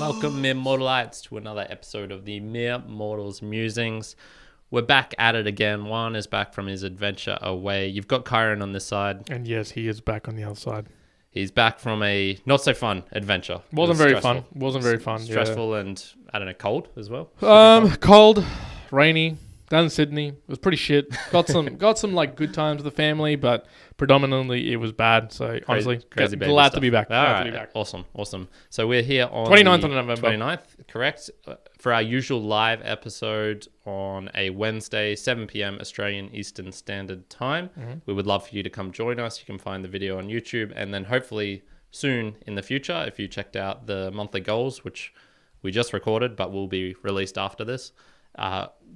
Welcome, mere mortalites, to another episode of the Mere Mortals Musings. We're back at it again. Juan is back from his adventure away. You've got Kyron on this side. And yes, he is back on the other side. He's back from a not so fun adventure. Wasn't very fun. Stressful and, I don't know, cold as well. Cold, rainy, down in Sydney. It was pretty shit. Got some like good times with the family, but predominantly it was bad. So honestly, glad to be back. Awesome. So we're here on 29th of November. 29th, correct, for our usual live episode on a Wednesday, 7 p.m. Australian Eastern Standard Time. Mm-hmm. We would love for you to come join us. You can find the video on YouTube, and then hopefully soon in the future, if you checked out the monthly goals, which we just recorded but will be released after this,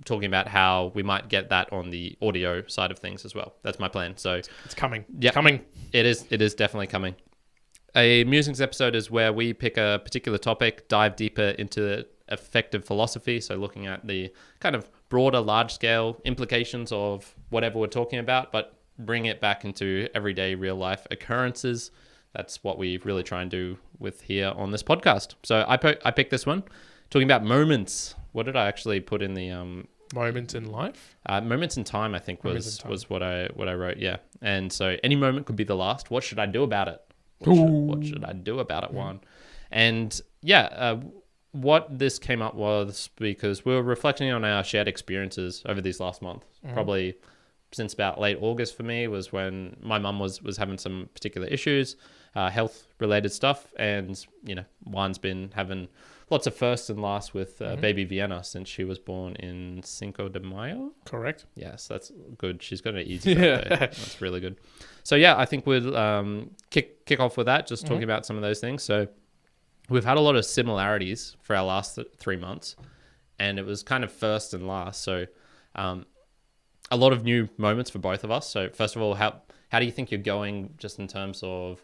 talking about how we might get that on the audio side of things as well. That's my plan. So it's coming. Yeah, coming. It is definitely coming. A Musings episode is where we pick a particular topic, dive deeper into effective philosophy. So looking at the kind of broader, large-scale implications of whatever we're talking about, but bring it back into everyday real-life occurrences. That's what we really try and do with here on this podcast. So I picked this one, talking about moments. What did I actually put in the moments in life? Moments in time, I think was what I wrote. Yeah, and so any moment could be the last. What should I do about it? What should I do about it, Juan? And yeah, what this came up was because we were reflecting on our shared experiences over these last month. Probably since about late August for me was when my mum was having some particular issues, health related stuff, and Juan's been having lots of firsts and lasts with baby Vienna since she was born in Cinco de Mayo. Correct. Yes, that's good. She's got an easy birthday. That's really good. So yeah, I think we'll kick off with that, just talking about some of those things. So we've had a lot of similarities for our last 3 months, and it was kind of first and last. So a lot of new moments for both of us. So first of all, how do you think you're going just in terms of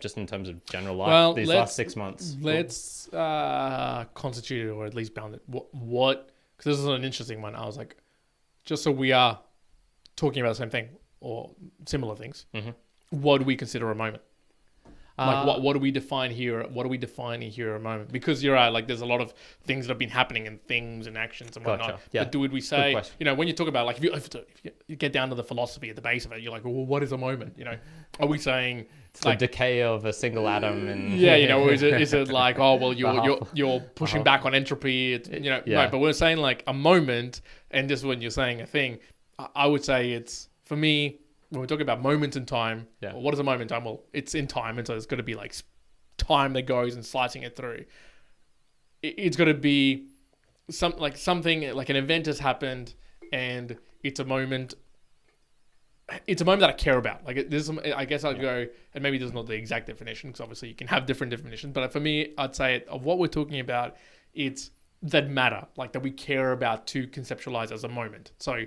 just in terms of general life these last 6 months? Let's constitute it, or at least bound it. What? Because this is an interesting one. I was like, just so we are talking about the same thing or similar things. What do we consider a moment? Like what do we define here? What are we defining here a moment? Because you're right, like there's a lot of things that have been happening and things and actions and whatnot. Yeah. But would we say, when you talk about like if you get down to the philosophy at the base of it, you're like, well, what is a moment? Are we saying it's like the decay of a single atom? And is it like, oh well, you're pushing back on entropy? It's, no, but we're saying like a moment, and just when you're saying a thing, I would say it's, for me, when we talk about moments in time, what is a moment in time? Well, it's in time, and so it's got to be like time that goes and slicing it through. It's got to be something like an event has happened, and it's a moment. It's a moment that I care about. Like I guess I'd go, and maybe this is not the exact definition, because obviously you can have different definitions. But for me, I'd say of what we're talking about, it's that matter, like that we care about to conceptualize as a moment. So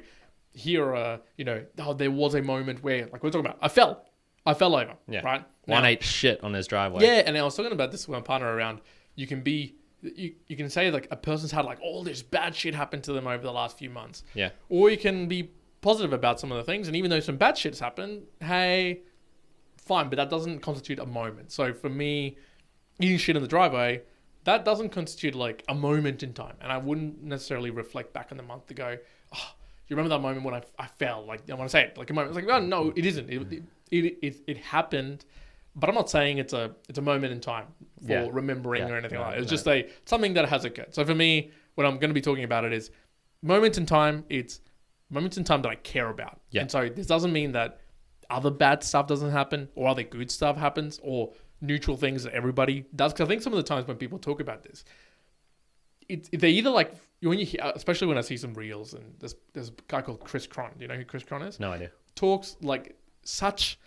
here, there was a moment where, like we're talking about, I fell over, right? Juan ate shit on his driveway. Yeah, and I was talking about this with my partner around, you can say like a person's had like all this bad shit happen to them over the last few months. Yeah. Or you can be positive about some of the things, and even though some bad shit's happened, hey, fine, but that doesn't constitute a moment. So for me, eating shit in the driveway, that doesn't constitute like a moment in time. And I wouldn't necessarily reflect back on the month to go, oh, you remember that moment when I fell? Like, I want to say it like a moment. It's like, oh, no, it isn't. It happened, but I'm not saying it's a moment in time for remembering or anything like that. It's just something that has occurred. So for me, what I'm going to be talking about it is moments in time. It's moments in time that I care about. Yeah. And so this doesn't mean that other bad stuff doesn't happen or other good stuff happens or neutral things that everybody does. Because I think some of the times when people talk about this, they either like, when you hear, especially when I see some reels, and there's a guy called Chris Cron. Do you know who Chris Cron is? No idea. Talks like such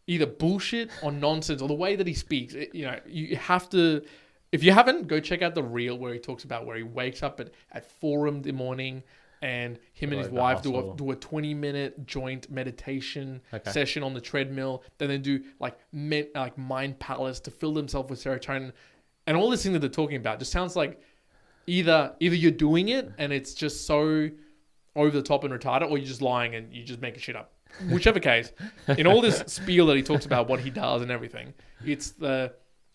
either bullshit or nonsense, or the way that he speaks. You have to, if you haven't, go check out the reel where he talks about where he wakes up at 4 in the morning, and him and his wife do a 20-minute joint meditation session on the treadmill. Then they do like mind palace to fill themselves with serotonin, and all this thing that they're talking about just sounds like either you're doing it and it's just so over the top and retarded, or you're just lying and you're just making shit up. Whichever case, in all this spiel that he talks about what he does and everything, it's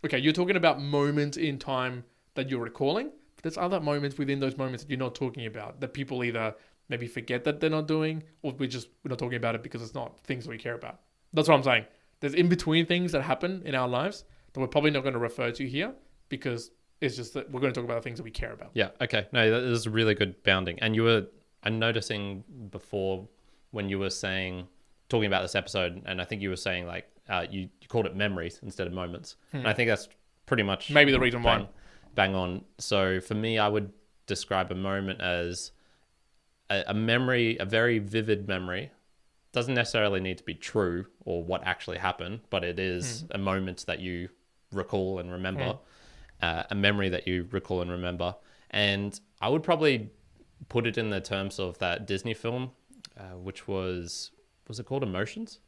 okay, you're talking about moments in time that you're recalling. But there's other moments within those moments that you're not talking about that people either maybe forget that they're not doing, or we're not talking about it because it's not things that we care about. That's what I'm saying. There's in between things that happen in our lives that we're probably not going to refer to here because it's just that we're going to talk about the things that we care about. Yeah. Okay. No, that is really good bounding. And I'm noticing before when you were talking about this episode, and I think you were saying like, you called it memories instead of moments. And I think that's pretty much maybe the reason why. Bang on. So for me, I would describe a moment as a memory, a very vivid memory. Doesn't necessarily need to be true or what actually happened, but it is a moment that you recall and remember, a memory that you recall and remember. And I would probably put it in the terms of that Disney film, which was it called Emotions?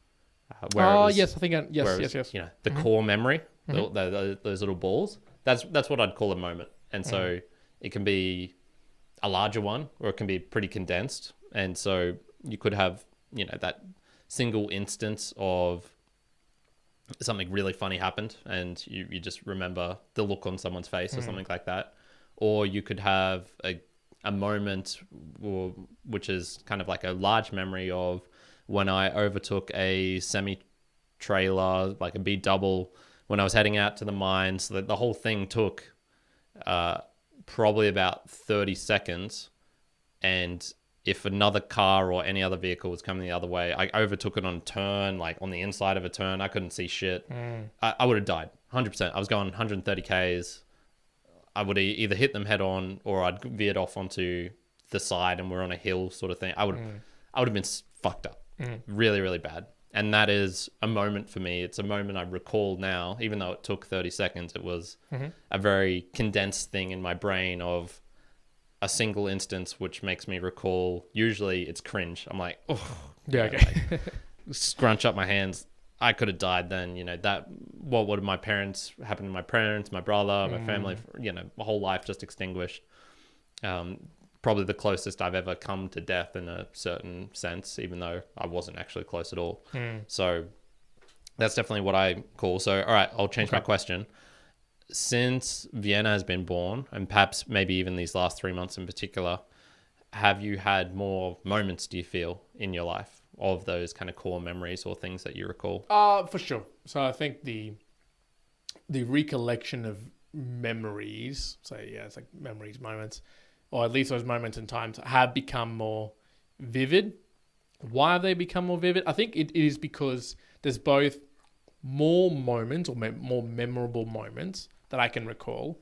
Yes, I think, yes. You know, the core memory, those little balls. That's what I'd call a moment. And so it can be a larger one, or it can be pretty condensed. And so you could have, you know, that single instance of something really funny happened, and you just remember the look on someone's face or something like that. Or you could have a moment, which is kind of like a large memory of when I overtook a semi-trailer, like a B double, when I was heading out to the mines. So the whole thing took probably about 30 seconds. And if another car or any other vehicle was coming the other way, I overtook it on a turn, like on the inside of a turn. I couldn't see shit. I would have died, 100%. I was going 130 Ks. I would either hit them head on, or I'd veered off onto the side and we're on a hill sort of thing. I would have been fucked up. Really, really bad. And that is a moment for me. It's a moment I recall now, even though it took 30 seconds. It was a very condensed thing in my brain of a single instance, which makes me recall. Usually it's cringe. I'm like, oh, yeah, okay. Like, scrunch up my hands. I could have died then. You know, that what would my parents happen to my parents, my brother, my family, you know, my whole life just extinguished. Probably the closest I've ever come to death in a certain sense, even though I wasn't actually close at all. So that's definitely what I call. So, all right, I'll change my question. Since Vienna has been born, and perhaps maybe even these last 3 months in particular, have you had more moments, do you feel, in your life of those kind of core memories or things that you recall? For sure. So I think the recollection of memories, so yeah, it's like memories, moments, or at least those moments in time have become more vivid. Why have they become more vivid? I think it is because there's both more moments or more memorable moments that I can recall,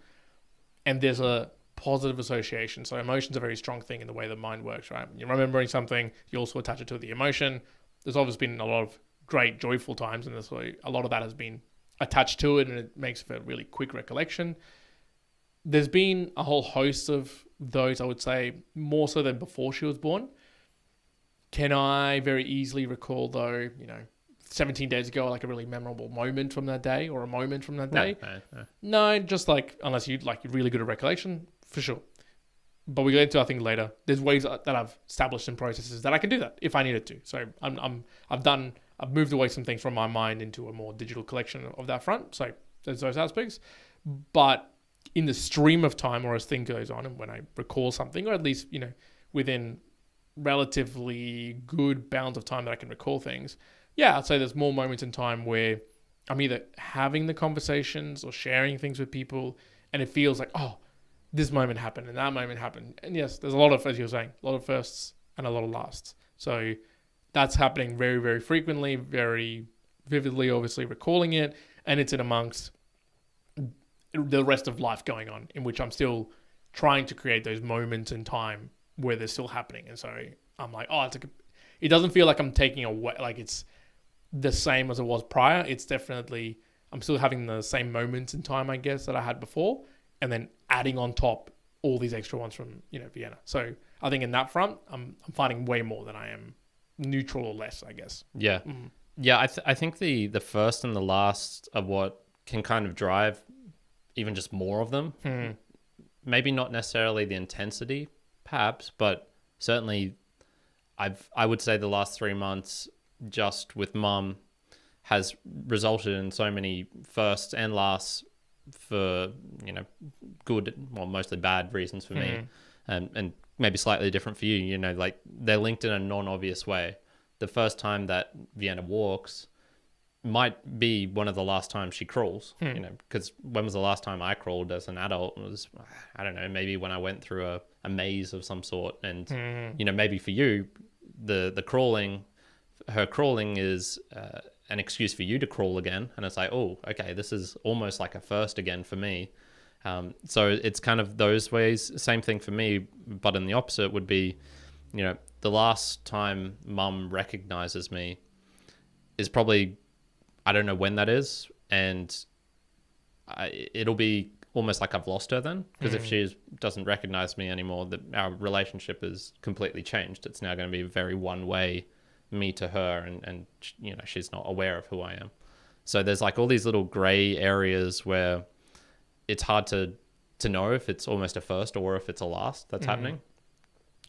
and there's a positive association. So emotion's a very strong thing in the way the mind works, right? You're remembering something, you also attach it to the emotion. There's obviously been a lot of great joyful times, and so a lot of that has been attached to it, and it makes for a really quick recollection. There's been a whole host of those, I would say, more so than before she was born. Can I very easily recall, though, 17 days ago, like a really memorable moment from that day, or a moment from that day? No, just like, unless you're really good at recollection, for sure. But we get into, I think, later. There's ways that I've established some processes that I can do that if I needed to. So I've moved away some things from my mind into a more digital collection of that front. So there's those aspects. But in the stream of time, or as things goes on, and when I recall something, or at least, within relatively good bounds of time that I can recall things, yeah, I'd say there's more moments in time where I'm either having the conversations or sharing things with people, and it feels like, oh, this moment happened and that moment happened. And yes, there's a lot of, as you were saying, a lot of firsts and a lot of lasts. So that's happening very, very frequently, very vividly, obviously recalling it. And it's in amongst the rest of life going on, in which I'm still trying to create those moments in time where they're still happening. And so I'm like, oh, it doesn't feel like I'm taking away, like it's the same as it was prior. It's definitely, I'm still having the same moments in time, I guess, that I had before, and then adding on top all these extra ones from, Vienna. So I think in that front, I'm finding way more than I am neutral or less, I guess. Yeah. Yeah, I think the first and the last are what can kind of drive even just more of them. Maybe not necessarily the intensity, perhaps, but certainly I would say the last 3 months just with mum has resulted in so many firsts and lasts for, good, well, mostly bad reasons for me, and maybe slightly different for you. Like they're linked in a non-obvious way. The first time that Vienna walks might be one of the last times she crawls, because when was the last time I crawled as an adult? It was, I don't know, maybe when I went through a maze of some sort. And, maybe for you, her crawling is an excuse for you to crawl again. And it's like, oh, okay, this is almost like a first again for me. So it's kind of those ways. Same thing for me, but in the opposite would be, the last time mum recognizes me is probably, I don't know when that is, and it'll be almost like I've lost her then, because if she doesn't recognize me anymore, our relationship is completely changed. It's now going to be very one way, me to her, and she's not aware of who I am. So there's like all these little gray areas where it's hard to know if it's almost a first or if it's a last that's happening.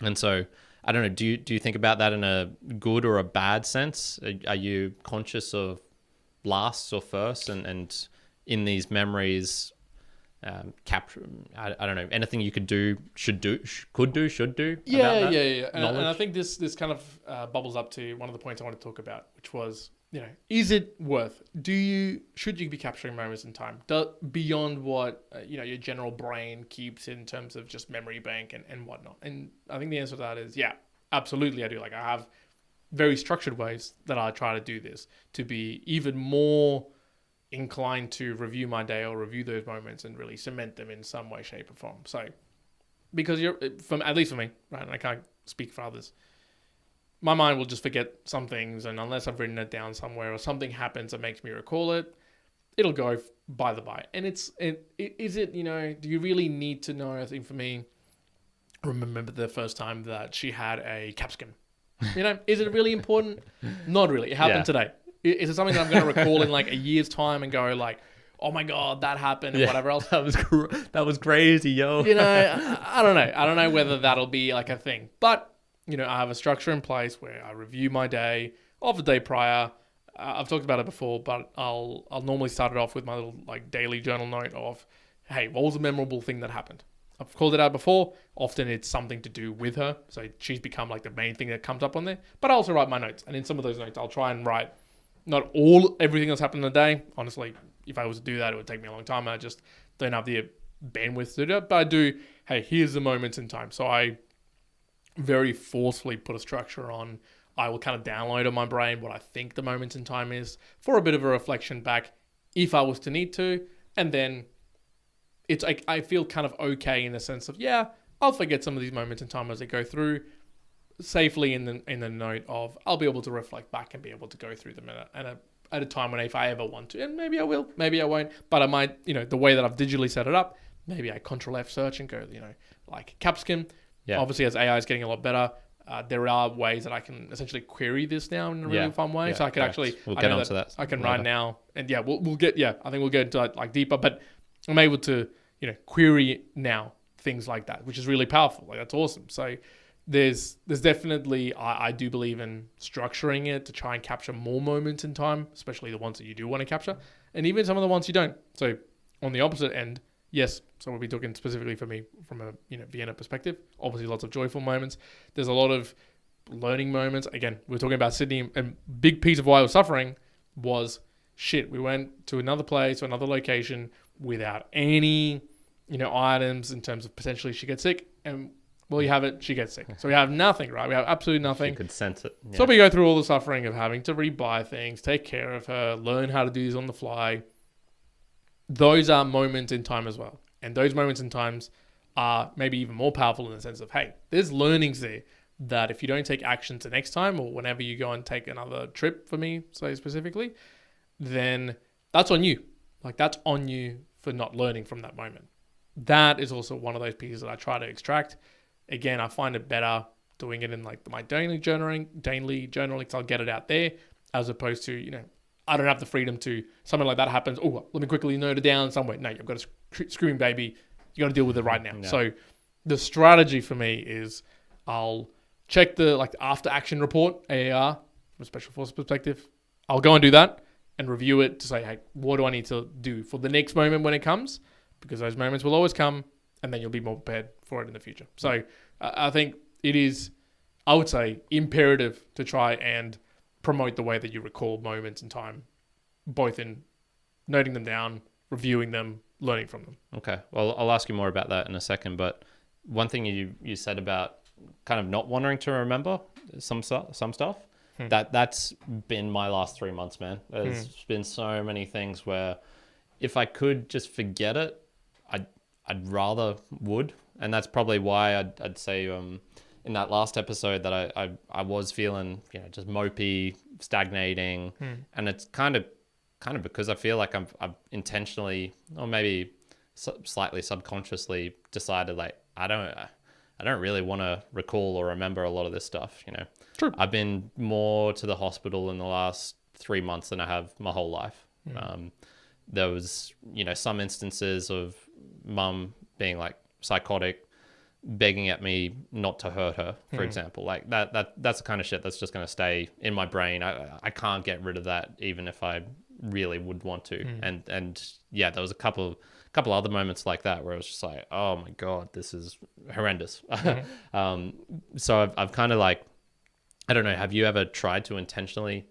And so I don't know, do you think about that in a good or a bad sense? Are you conscious of lasts or firsts, and in these memories, capture, I don't know, anything you could do, should do about that? And I think this kind of bubbles up to one of the points I want to talk about, which was, is it worth, should you be capturing moments in time beyond what your general brain keeps in terms of just memory bank and whatnot? And I think the answer to that is, yeah, absolutely I do. Like, I have very structured ways that I try to do this to be even more inclined to review my day or review those moments and really cement them in some way, shape, or form. So, because at least for me, right, and I can't speak for others, my mind will just forget some things, and unless I've written it down somewhere or something happens that makes me recall it, it'll go by the by. And is it, do you really need to know? I think for me, remember the first time that she had a capsicum. Is it really important? Not really. It happened today. Is it something that I'm going to recall in like a year's time and go like, oh my God, that happened, and whatever else? That was crazy, yo. I don't know. I don't know whether that'll be like a thing. But, I have a structure in place where I review my day of the day prior. I've talked about it before, but I'll normally start it off with my little like daily journal note of, hey, what was a memorable thing that happened? I've called it out before. Often it's something to do with her. So she's become like the main thing that comes up on there. But I also write my notes. And in some of those notes, I'll try and write not everything that's happened in the day. Honestly, if I was to do that, it would take me a long time. I just don't have the bandwidth to do it. But I do, hey, here's the moments in time. So I very forcefully put a structure on. I will kind of download on my brain what I think the moments in time is for a bit of a reflection back if I was to need to. And then it's like I feel kind of okay in the sense of, yeah, I'll forget some of these moments in time as they go through, safely in the note of I'll be able to reflect back and be able to go through them at a time when, if I ever want to, and maybe I will, maybe I won't, but I might, the way that I've digitally set it up, maybe I Control F search and go, like capsicum. Yeah. Obviously, as AI is getting a lot better, there are ways that I can essentially query this now in a really fun way. So I could actually, we'll get onto that. I can write now, and I think we'll get into that like deeper, but I'm able to, query now things like that, which is really powerful. Like, that's awesome. So there's definitely, I do believe in structuring it to try and capture more moments in time, especially the ones that you do want to capture, and even some of the ones you don't. So on the opposite end, yes. So we'll be talking specifically for me from a Vienna perspective. Obviously, lots of joyful moments. There's a lot of learning moments. Again, we're talking about Sydney, and big piece of why I was suffering was shit. We went to another place or another location without any, items in terms of potentially she gets sick, and well, you have it, she gets sick. So we have nothing, right? We have absolutely nothing. She could sense it. Yeah. So we go through all the suffering of having to rebuy things, take care of her, learn how to do this on the fly. Those are moments in time as well. And those moments in times are maybe even more powerful in the sense of, hey, there's learnings there that if you don't take action to next time or whenever you go and take another trip, for me, so specifically, then that's on you. Like, that's on you for not learning from that moment. That is also one of those pieces that I try to extract. Again, I find it better doing it in like my daily journaling, because I'll get it out there, as opposed to, I don't have the freedom to, something like that happens, oh, let me quickly note it down somewhere. No, you've got to scream, baby. You got to deal with it right now. No. So the strategy for me is I'll check the after action report, AAR, from a special forces perspective. I'll go and do that. and review it to say, hey, what do I need to do for the next moment when it comes? Because those moments will always come, and then you'll be more prepared for it in the future. So I think it is, I would say, imperative to try and promote the way that you recall moments in time, both in noting them down, reviewing them, learning from them. Okay. Well, I'll ask you more about that in a second. But one thing you said about kind of not wanting to remember some stuff, that's been my last 3 months, man. There's been so many things where if I could just forget it, I'd rather would. And that's probably why I'd say in that last episode that I was feeling, just mopey, stagnating. And it's kind of because I feel like I've intentionally, or maybe slightly subconsciously decided, like, I don't really want to recall or remember a lot of this stuff, True. I've been more to the hospital in the last 3 months than I have my whole life. There was, some instances of mum being like psychotic, begging at me not to hurt her, for example. Like that's the kind of shit that's just going to stay in my brain. I can't get rid of that even if I really would want to. And yeah, there was a couple other moments like that where I was just like, oh my God, this is horrendous. So I've kind of like, I don't know, have you ever tried to intentionally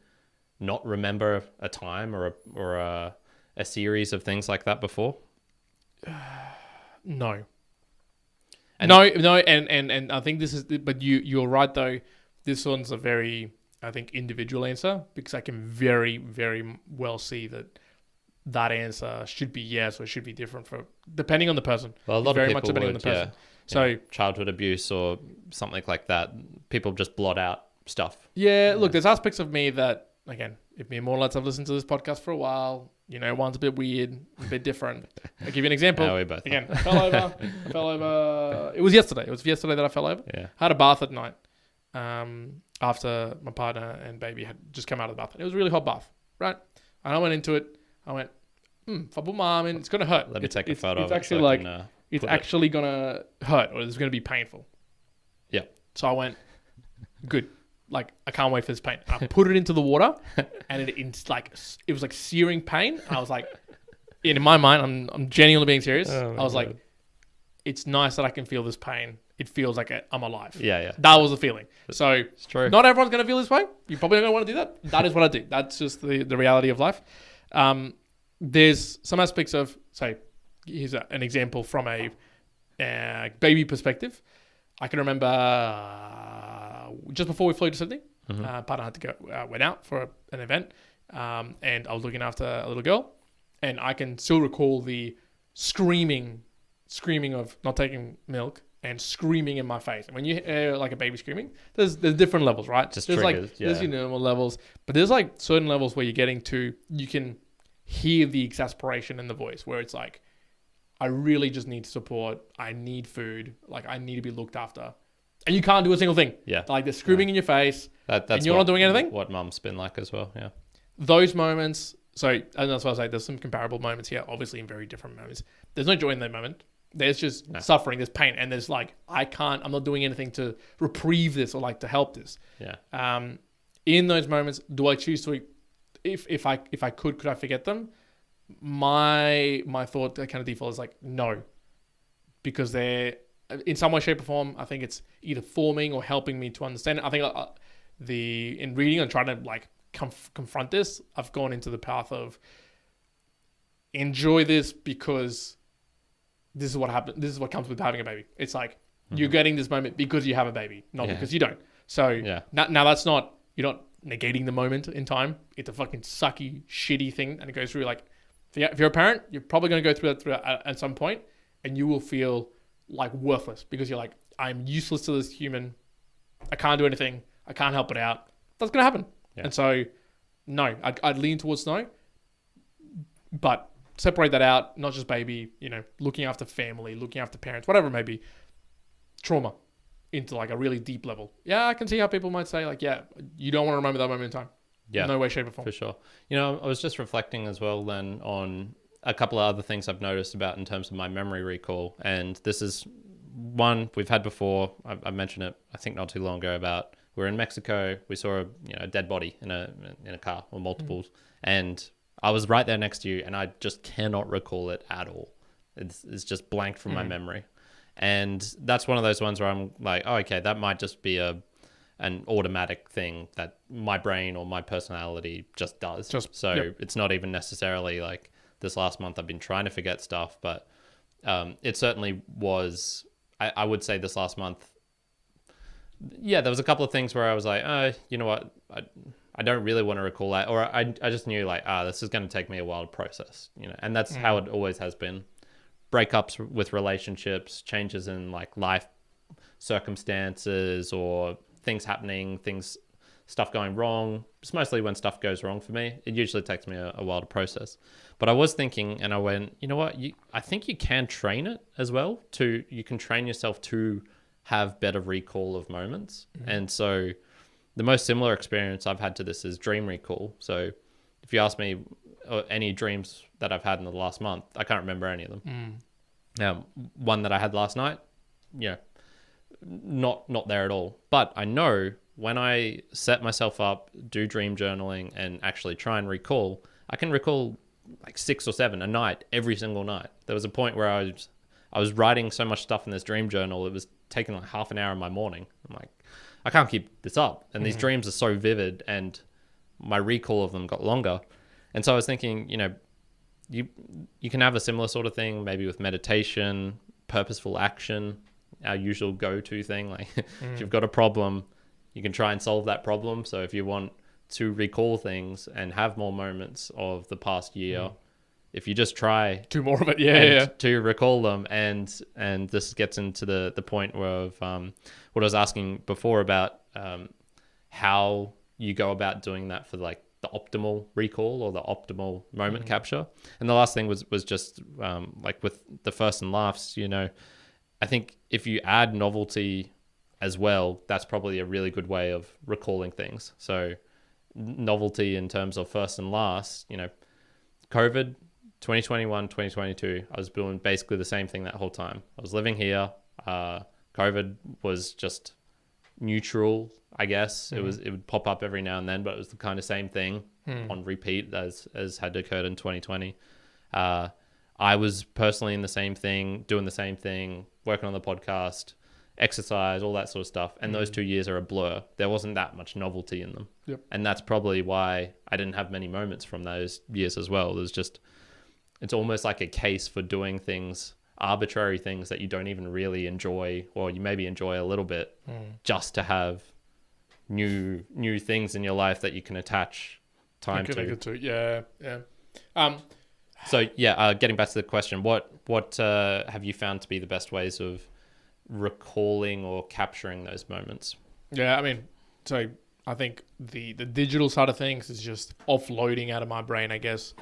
not remember a time or a series of things like that before? No. No, and I think this is, but you're right though. This one's a very, I think, individual answer, because I can very, very well see that answer should be yes or should be different for depending on the person. Well, a lot of people much depending on the person. So childhood abuse or something like that, people just blot out stuff. Yeah, look, there's aspects of me that, again, if me and more lads have listened to this podcast for a while, one's a bit weird, a bit different. I'll give you an example. Yeah, we both again, I fell over. It was yesterday. It was yesterday that I fell over. Yeah. I had a bath at night after my partner and baby had just come out of the bath. And it was a really hot bath, right? And I went into it. I went, if I put my arm in, it's going to hurt. Let me take a photo it's of it. Actually so like, it's actually going to hurt, or it's going to be painful. Yeah. So I went, good. Like, I can't wait for this pain. I put it into the water, and it was like searing pain. I was like, in my mind, I'm genuinely being serious. I was like, it's nice that I can feel this pain. It feels like I'm alive. Yeah. That was the feeling. So it's true. Not everyone's going to feel this way. You're probably not going to want to do that. That is what I do. That's just the reality of life. There's some aspects of, say, here's an example from a baby perspective. I can remember just before we flew to Sydney, partner had to go, went out for an event, and I was looking after a little girl, and I can still recall the screaming of not taking milk and screaming in my face. And when you hear like a baby screaming, there's different levels, right? Just there's triggers, there's your normal levels, but there's like certain levels where you're getting to, you can hear the exasperation in the voice, where it's like, I really just need support. I need food. Like, I need to be looked after. And you can't do a single thing. Yeah. Like, they're screaming in your face, that's and you're not doing anything. What mum's been like as well, yeah. Those moments, and that's why I say there's some comparable moments here, obviously in very different moments. There's no joy in that moment. There's just suffering, there's pain, and there's like, I'm not doing anything to reprieve this or like to help this. Yeah. In those moments, do I choose to, if I could I forget them? My thought kind of default is like, no, because they're in some way, shape, or form. I think it's either forming or helping me to understand it. I think in reading and trying to like confront this, I've gone into the path of enjoy this because this is what happened. This is what comes with having a baby. It's like you're getting this moment because you have a baby, not because you don't. So now that's not, you're not negating the moment in time. It's a fucking sucky, shitty thing, and it goes through like. If you're a parent, you're probably going to go through that at some point, and you will feel like worthless because you're like, I'm useless to this human. I can't do anything. I can't help it out. That's going to happen. Yeah. And so, no, I'd lean towards no, but separate that out, not just baby, looking after family, looking after parents, whatever it may be, trauma into like a really deep level. Yeah, I can see how people might say like, yeah, you don't want to remember that moment in time. Yeah, no way, shape, or form. For sure. I was just reflecting as well then on a couple of other things I've noticed about in terms of my memory recall. And this is one we've had before. I mentioned it, I think not too long ago, about we're in Mexico. We saw a dead body in a car or multiples, and I was right there next to you, and I just cannot recall it at all. It's just blanked from my memory. And that's one of those ones where I'm like, oh, okay, that might just be an automatic thing that my brain or my personality just does. It's not even necessarily like this last month I've been trying to forget stuff, but it certainly was, I would say this last month, there was a couple of things where I was like, you know what, I don't really want to recall that, or I just knew like, this is going to take me a while to process, and that's how it always has been. Breakups with relationships, changes in like life circumstances or things happening, stuff going wrong. It's mostly when stuff goes wrong for me. It usually takes me a while to process. But I was thinking, and I went, you know what? I think you can train it as well. You can train yourself to have better recall of moments. And so the most similar experience I've had to this is dream recall. So if you ask me any dreams that I've had in the last month, I can't remember any of them. One that I had last night, not there at all. But I know when I set myself up, do dream journaling, and actually try and recall, I can recall like 6 or 7 a night, every single night. There was a point where I was writing so much stuff in this dream journal, it was taking like half an hour in my morning. I'm like, I can't keep this up. And these dreams are so vivid, and my recall of them got longer. And so I was thinking, you can have a similar sort of thing, maybe with meditation, purposeful action, our usual go-to thing. Like if you've got a problem, you can try and solve that problem. So if you want to recall things and have more moments of the past year, if you just try do more of it, to recall them, and this gets into the point of what I was asking before about how you go about doing that for like the optimal recall or the optimal moment capture. And the last thing was just like with the first and laughs, I think if you add novelty as well, that's probably a really good way of recalling things. So novelty in terms of first and last, COVID 2021, 2022, I was doing basically the same thing that whole time. I was living here. COVID was just neutral, I guess. It would pop up every now and then, but it was the kind of same thing on repeat as had occurred in 2020. I was personally in the same thing, doing the same thing, working on the podcast, exercise, all that sort of stuff. And those 2 years are a blur. There wasn't that much novelty in them. Yep. And that's probably why I didn't have many moments from those years as well. It's almost like a case for doing things, arbitrary things that you don't even really enjoy, or you maybe enjoy a little bit, just to have new things in your life that you can attach time to. Yeah. So getting back to the question, what have you found to be the best ways of recalling or capturing those moments? Yeah, I mean, so I think the digital side of things is just offloading out of my brain, I guess,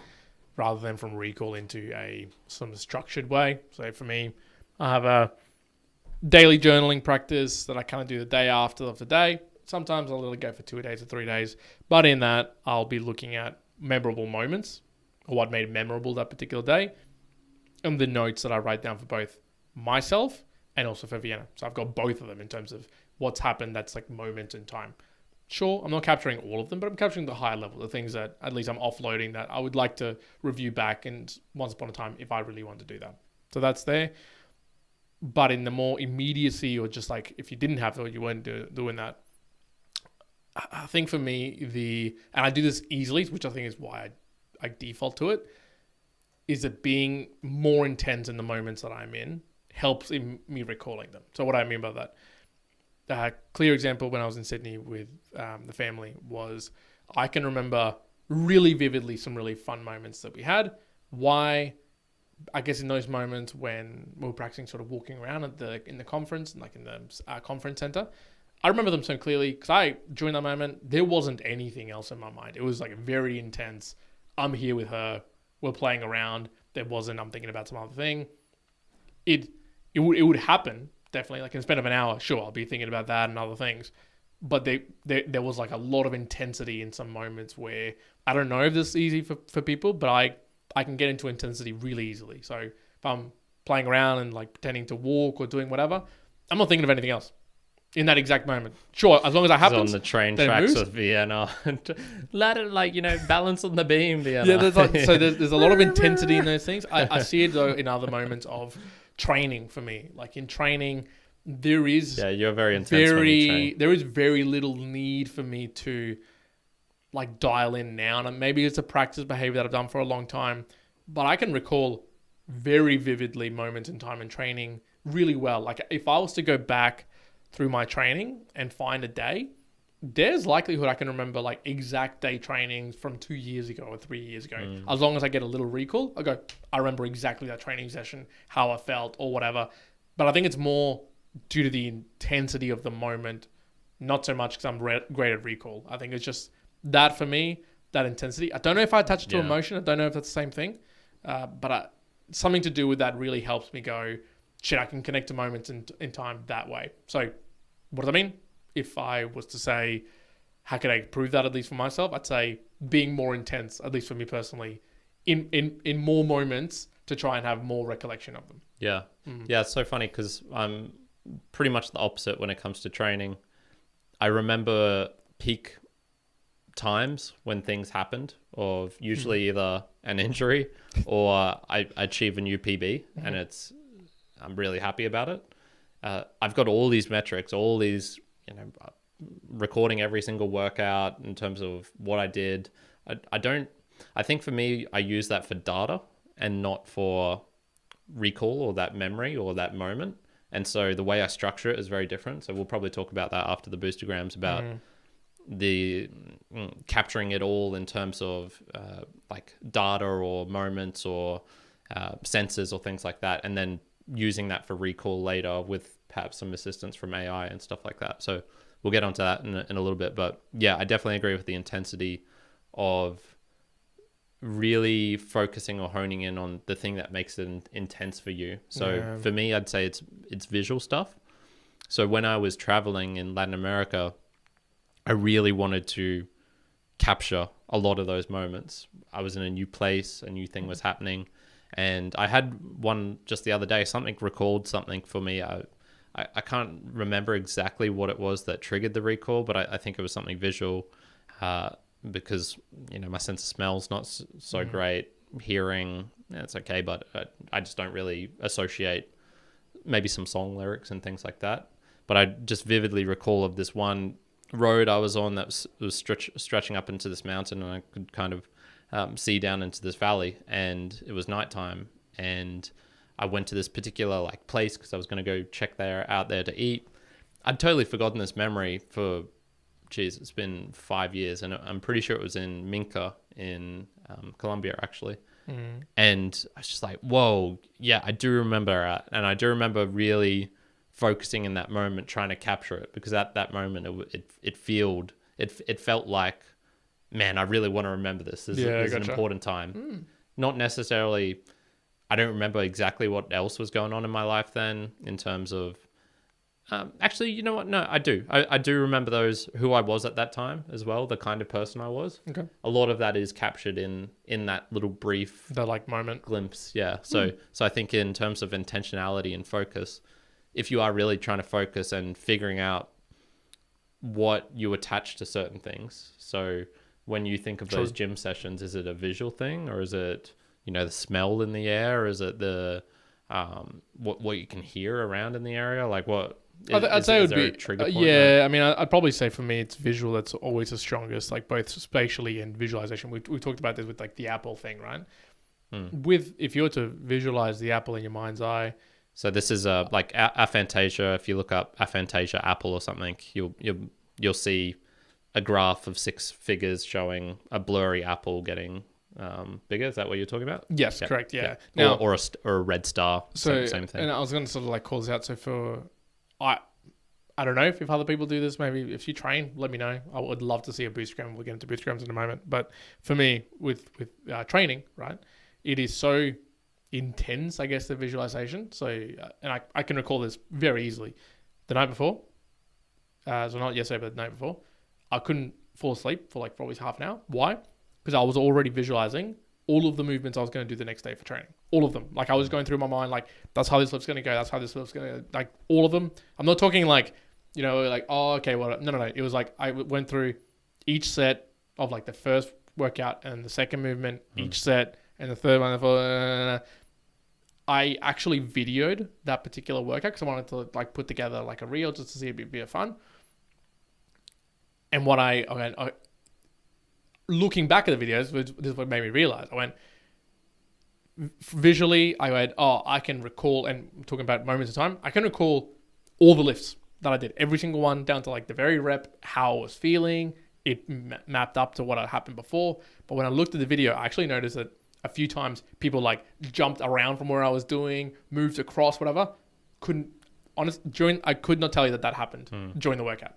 rather than from recall into a some structured way. So for me, I have a daily journaling practice that I kind of do the day after of the day. Sometimes I'll let it go for 2 days or 3 days, but in that I'll be looking at memorable moments or what made memorable that particular day, and the notes that I write down for both myself and also for Vienna. So I've got both of them in terms of what's happened that's like moment in time. Sure, I'm not capturing all of them, but I'm capturing the higher level, the things that at least I'm offloading that I would like to review back and once upon a time if I really want to do that. So that's there. But in the more immediacy, or just like if you didn't have it or you weren't doing that, I think for me, and I do this easily, which I think is why I default to it, is that being more intense in the moments that I'm in helps in me recalling them. So what I mean by that, a clear example when I was in Sydney with the family was I can remember really vividly some really fun moments that we had. Why? I guess in those moments when we were practicing sort of walking around in the conference, like in the conference center, I remember them so clearly because during that moment, there wasn't anything else in my mind. It was like very intense. I'm here with her. We're playing around. I'm thinking about some other thing. It would happen, definitely. Like in the span of an hour, sure, I'll be thinking about that and other things. But there was like a lot of intensity in some moments where, I don't know if this is easy for people, but I can get into intensity really easily. So if I'm playing around and like pretending to walk or doing whatever, I'm not thinking of anything else. Yeah. in that exact moment. Sure, as long as that He's happens. on the train then it tracks moves. with Vienna. Ladder, like, balance on the beam, Vienna. Yeah, there's a lot of intensity in those things. I see it though in other moments of training for me. Like in training, there is you're very intense when you train. there is very little need for me to like dial in now. And maybe it's a practice behavior that I've done for a long time, but I can recall very vividly moments in time in training really well. Like if I was to go back through my training and find a day, there's likelihood I can remember like exact day trainings from 2 years ago or 3 years ago. As long as I get a little recall, I remember exactly that training session, how I felt or whatever. But I think it's more due to the intensity of the moment, not so much because I'm great at recall. I think it's just that for me, that intensity. I don't know if I attach it to emotion. I don't know if that's the same thing. But something to do with that really helps me go, shit, I can connect to moments in time that way. So what does that mean? If I was to say, how can I prove that at least for myself? I'd say being more intense, at least for me personally, in more moments to try and have more recollection of them. Yeah. Yeah, it's so funny because I'm pretty much the opposite when it comes to training. I remember peak times when things happened, or usually either an injury or I achieve a new PB, and I'm really happy about it. I've got all these metrics, all these, recording every single workout in terms of what I did. I think for me, I use that for data and not for recall or that memory or that moment. And so the way I structure it is very different. So we'll probably talk about that after the Boostagrams, about the capturing it all in terms of like data or moments or sensors or things like that, and then using that for recall later with perhaps some assistance from AI and stuff like that. So we'll get onto that in a little bit. But yeah, I definitely agree with the intensity of really focusing or honing in on the thing that makes it intense for you. So for me, I'd say it's visual stuff. So when I was traveling in Latin America, I really wanted to capture a lot of those moments. I was in a new place, a new thing was happening. And I had one just the other day, something recalled something for me. I can't remember exactly what it was that triggered the recall, but I think it was something visual because, my sense of smell's not so great. Hearing, it's okay, but I just don't really associate maybe some song lyrics and things like that. But I just vividly recall of this one road I was on that was stretching up into this mountain, and I could kind of see down into this valley, and it was nighttime, and I went to this particular like place because I was going to go check out there to eat. I'd totally forgotten this memory for, it's been 5 years, and I'm pretty sure it was in Minca in Colombia actually. And I was just like, whoa, yeah, I do remember it, and I do remember really focusing in that moment, trying to capture it, because at that moment it felt like, man, I really want to remember this. This is an important time. Not necessarily, I don't remember exactly what else was going on in my life then in terms of, actually, you know what? No, I do. I do remember who I was at that time as well, the kind of person I was. Okay. A lot of that is captured in that little brief, the like moment glimpse. Yeah. So I think in terms of intentionality and focus, if you are really trying to focus and figuring out what you attach to certain things. So when you think of those gym sessions, is it a visual thing, or is it, the smell in the air? Or is it the, what you can hear around in the area? Like what? I'd say it would be a trigger point? I mean, I'd probably say for me, it's visual. That's always the strongest, like both spatially and visualization. We talked about this with like the apple thing, right? If you were to visualize the apple in your mind's eye. So this is like aphantasia. If you look up aphantasia apple or something, you'll see a graph of 6 figures showing a blurry apple getting bigger. Is that what you're talking about? Yes, correct. Yeah. Now, or a red star. So same thing. And I was going to sort of like call this out. So I don't know if other people do this. Maybe if you train, let me know. I would love to see a Boostagram. We'll get into Boostagrams in a moment. But for me, with training, right, it is so intense, I guess, the visualization. So, and I can recall this very easily. The night before, so not yesterday, but the night before, I couldn't fall asleep for like probably half an hour. Why? Because I was already visualizing all of the movements I was going to do the next day for training. All of them. Like I was going through my mind, like, that's how this lift's going to go. That's how this lift's going to, like all of them. I'm not talking like You know, like, oh, okay, well, no. It was like I went through each set of like the first workout and the second movement, each set, and the third one. The fourth, I actually videoed that particular workout because I wanted to like put together like a reel just to see if it'd be a fun. And what I looking back at the videos, this is what made me realize. I went visually. I went, oh, I can recall, and I'm talking about moments of time. I can recall all the lifts that I did, every single one down to like the very rep, how I was feeling. It mapped up to what had happened before. But when I looked at the video, I actually noticed that a few times people like jumped around from where I was doing, moved across, whatever. I could not tell you that happened during the workout.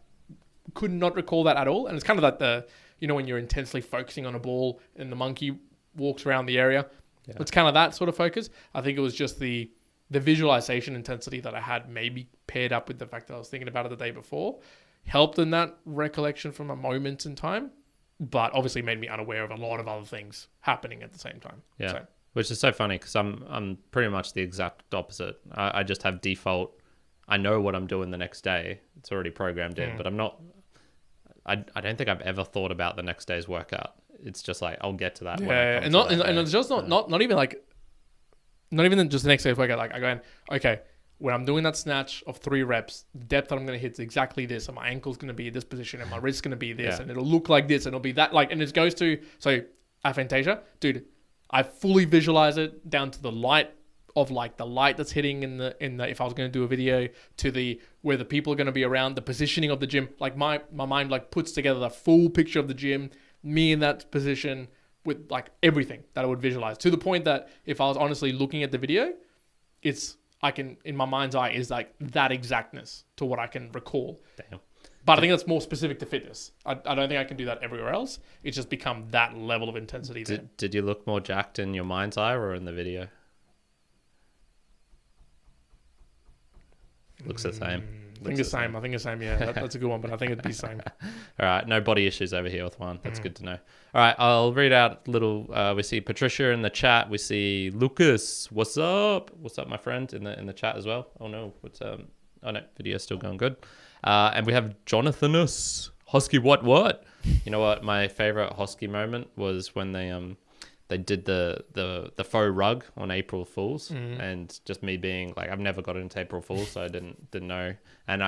Could not recall that at all. And it's kind of like when you're intensely focusing on a ball and the monkey walks around the area. Yeah. It's kind of that sort of focus. I think it was just the visualization intensity that I had, maybe paired up with the fact that I was thinking about it the day before, helped in that recollection from a moment in time, but obviously made me unaware of a lot of other things happening at the same time. Yeah, so. Which is so funny because I'm pretty much the exact opposite. I just have default. I know what I'm doing the next day. It's already programmed in, but I'm not. I don't think I've ever thought about the next day's workout. It's just like I'll get to that. Yeah, and it's just not even like, not even just the next day's workout. Like I go, okay, when I'm doing that snatch of 3 reps, the depth that I'm going to hit is exactly this, and my ankle's going to be in this position, and my wrist's going to be this, and it'll look like this, and it'll be that. Like, and it goes to aphantasia, dude. I fully visualize it down to the light of like the light that's hitting in the if I was going to do a video, to where the people are going to be around, the positioning of the gym. Like my mind like puts together the full picture of the gym, me in that position with like everything that I would visualize, to the point that if I was honestly looking at the video, I can, in my mind's eye, is like that exactness to what I can recall. Damn. But I think that's more specific to fitness. I don't think I can do that everywhere else. It's just become that level of intensity. Did you look more jacked in your mind's eye or in the video? Looks the same. I think the same. Yeah, that's a good one, but I think it'd be the same. All right, no body issues over here with Juan. That's good to know. All right, I'll read out a little. We see Patricia in the chat. We see Lucas. What's up? What's up, my friend? In the chat as well. Oh no, oh no, video's still going good. And we have Jonathanus Hosky. What? You know what? My favorite Hosky moment was when they did the faux rug on April Fools, and just me being like, I've never got into April Fools, so I didn't know, and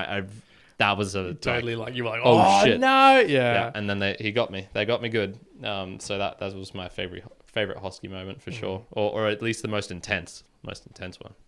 that was a totally like you were like, oh shit, no, yeah. And then they got me good. So that was my favorite Hosky moment for sure, or at least the most intense one.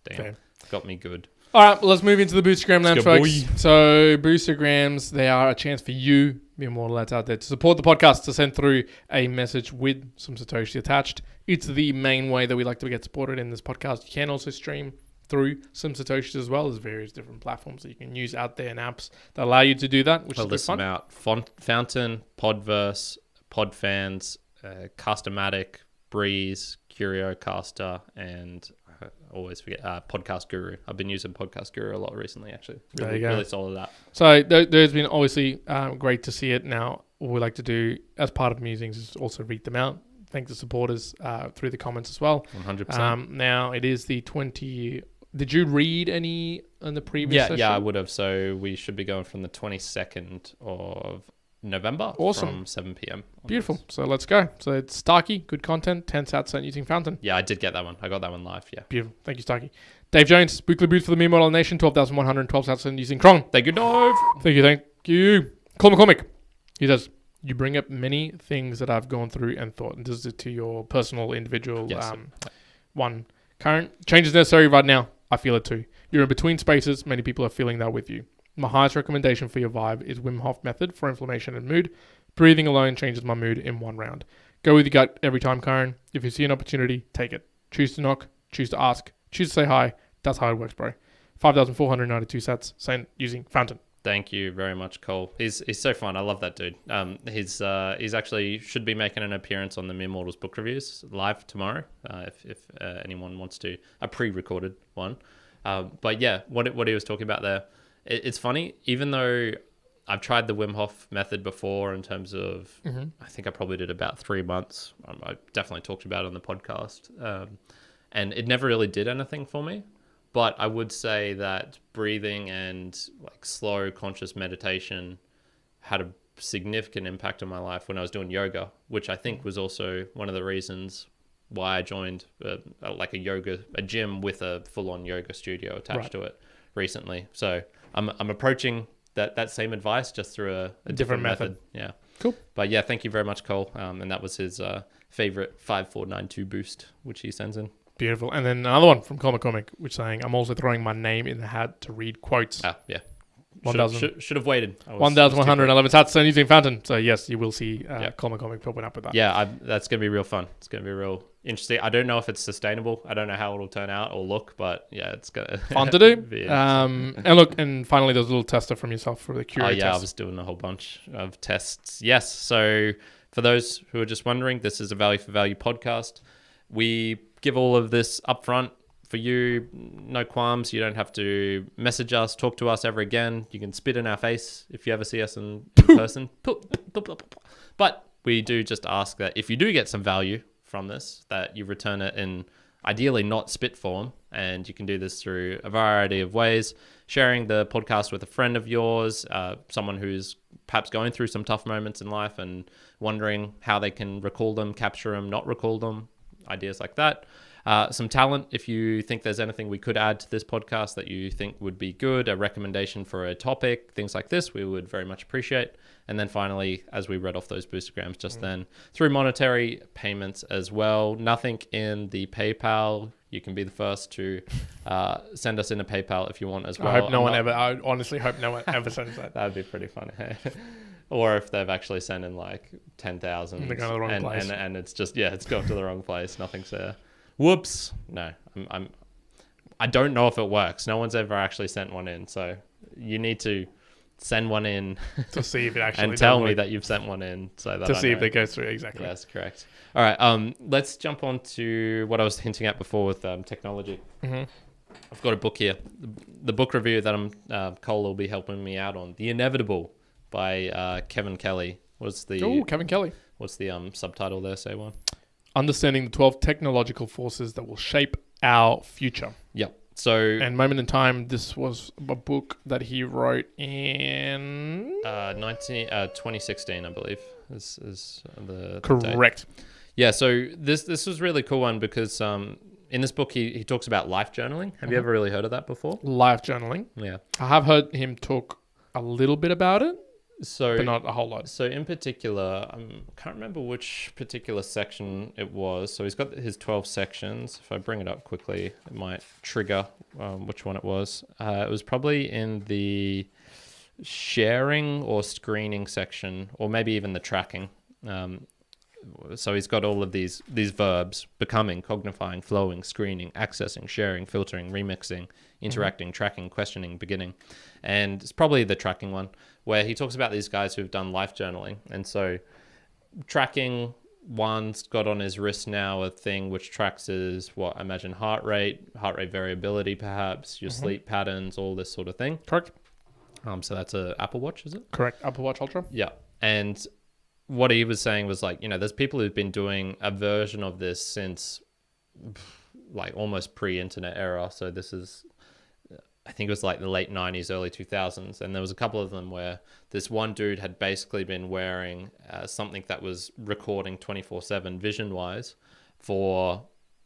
Damn, fair. Got me good. All right, well, let's move into the Boostagram Lounge, folks. So Boostagrams, they are a chance for you, the immortal lads out there, to support the podcast, to send through a message with some Satoshi attached. It's the main way that we like to get supported in this podcast. You can also stream through some Satoshis as well. There's various different platforms that you can use out there and apps that allow you to do that, which is fun. Out Fountain, Podverse, Podfans, Customatic, Breeze, CurioCaster, and I always forget Podcast Guru. I've been using Podcast Guru a lot recently, actually. Really solid app. So there's been obviously great to see it. Now, what we like to do as part of Musings is also read them out. Thank the supporters through the comments as well. 100%. Now, it is the 20... Did you read any in the previous session? Yeah, I would have. So we should be going from the 22nd of November. Awesome. From 7 p.m. Beautiful. So let's go. So it's Starkey, good content, 10 sats using Fountain. Yeah, I did get that one. I got that one live, yeah. Beautiful. Thank you, Starkey. Dave Jones, weekly boost for the Meme Model Nation, 12,112 sats using Krong. Thank you, Dave. Thank you. Call McCormick. He says, you bring up many things that I've gone through and thought, and this is to your personal, individual one. Current changes necessary right now. I feel it too. You're in between spaces. Many people are feeling that with you. My highest recommendation for your vibe is Wim Hof method for inflammation and mood. Breathing alone changes my mood in one round. Go with your gut every time, Karen. If you see an opportunity, take it. Choose to knock. Choose to ask. Choose to say hi. That's how it works, bro. 5,492 sats sent using Fountain. Thank you very much, Cole. He's so fun. I love that dude. He's actually should be making an appearance on the Mere Mortals book reviews live tomorrow. If anyone wants to, a pre-recorded one. But yeah, what he was talking about there, it's funny. Even though I've tried the Wim Hof method before, in terms of, I think I probably did about 3 months. I definitely talked about it on the podcast, and it never really did anything for me. But I would say that breathing and like slow conscious meditation had a significant impact on my life when I was doing yoga, which I think was also one of the reasons why I joined a gym with a full-on yoga studio attached to it recently. So I'm approaching that same advice just through a different method. Yeah. Cool. But yeah, thank you very much, Cole. And that was his favorite 5492 boost, which he sends in. Beautiful. And then another one from Cole McCormick, which saying, I'm also throwing my name in the hat to read quotes. Yeah. 1,000. Should have waited. 1,111 hats and using fountain. So yes, you will see Cole McCormick popping up with that. Yeah, that's going to be real fun. It's going to be real interesting. I don't know if it's sustainable. I don't know how it'll turn out or look, but yeah, it's going to fun to do. And look, and finally, there's a little tester from yourself for the Curio test. I was doing a whole bunch of tests. Yes. So for those who are just wondering, this is a Value for Value podcast. We give all of this upfront for you, no qualms. You don't have to message us, talk to us ever again. You can spit in our face if you ever see us in person. But we do just ask that if you do get some value from this, that you return it in ideally not spit form. And you can do this through a variety of ways. Sharing the podcast with a friend of yours, someone who's perhaps going through some tough moments in life and wondering how they can recall them, capture them, not recall them, ideas like that. Some talent, if you think there's anything we could add to this podcast that you think would be good, a recommendation for a topic, things like this, we would very much appreciate. And then finally, as we read off those boostergrams just then, through monetary payments as well. Nothing in the PayPal. You can be the first to send us in a PayPal if you want as well. I honestly hope no one ever sends that. That would be pretty funny. Or if they've actually sent in like 10,000 they go to the wrong place. And it's just, it's gone to the wrong place. Nothing's there. Whoops. No, I don't know if it works. No one's ever actually sent one in. So you need to send one in to see if it actually and tell me that you've sent one in so that to see if it goes through. Exactly. Yes, correct. All right. Let's jump on to what I was hinting at before with technology. Mm-hmm. I've got a book here. The book review that Cole will be helping me out on. The Inevitable by Kevin Kelly. Kevin Kelly. What's the subtitle there? Say one. Understanding the 12 technological forces that will shape our future. Yep. So, and Moment in Time, this was a book that he wrote in 2016, I believe, is the correct. Date. Yeah. So this was a really cool one because in this book he talks about life journaling. Have you ever really heard of that before? Life journaling. Yeah. I have heard him talk a little bit about it. But not a whole lot. So in particular, I can't remember which particular section it was. So he's got his 12 sections. If I bring it up quickly, it might trigger which one it was. It was probably in the sharing or screening section, or maybe even the tracking. So he's got all of these verbs: becoming, cognifying, flowing, screening, accessing, sharing, filtering, remixing, interacting, tracking, questioning, beginning. And it's probably the tracking one, where he talks about these guys who've done life journaling. And so tracking, one's got on his wrist now a thing which tracks his, I imagine heart rate variability, perhaps, your sleep patterns, all this sort of thing. Correct. So that's a Apple Watch, is it? Correct. Apple Watch Ultra. Yeah. And what he was saying was like, there's people who've been doing a version of this since like almost pre-internet era. So this is, I think it was like the late 90s, early 2000s. And there was a couple of them where this one dude had basically been wearing something that was recording 24/7 vision-wise for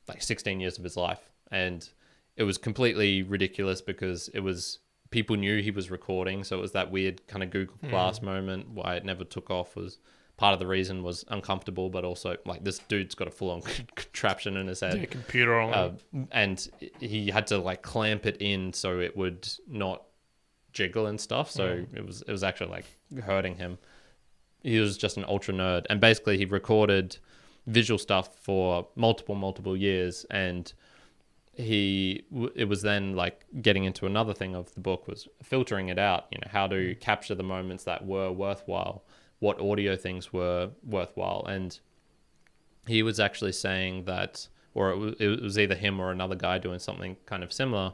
like 16 years of his life. And it was completely ridiculous because it was, people knew he was recording. So it was that weird kind of Google Glass moment. Why it never took off was part of the reason was uncomfortable, but also like this dude's got a full-on contraption in his head. Yeah, computer on. And he had to like clamp it in so it would not jiggle and stuff. So it was actually like hurting him. He was just an ultra nerd, and basically he recorded visual stuff for multiple years, and it was then like getting into another thing of the book was filtering it out, how to capture the moments that were worthwhile, what audio things were worthwhile. And he was actually saying that, or it was either him or another guy doing something kind of similar,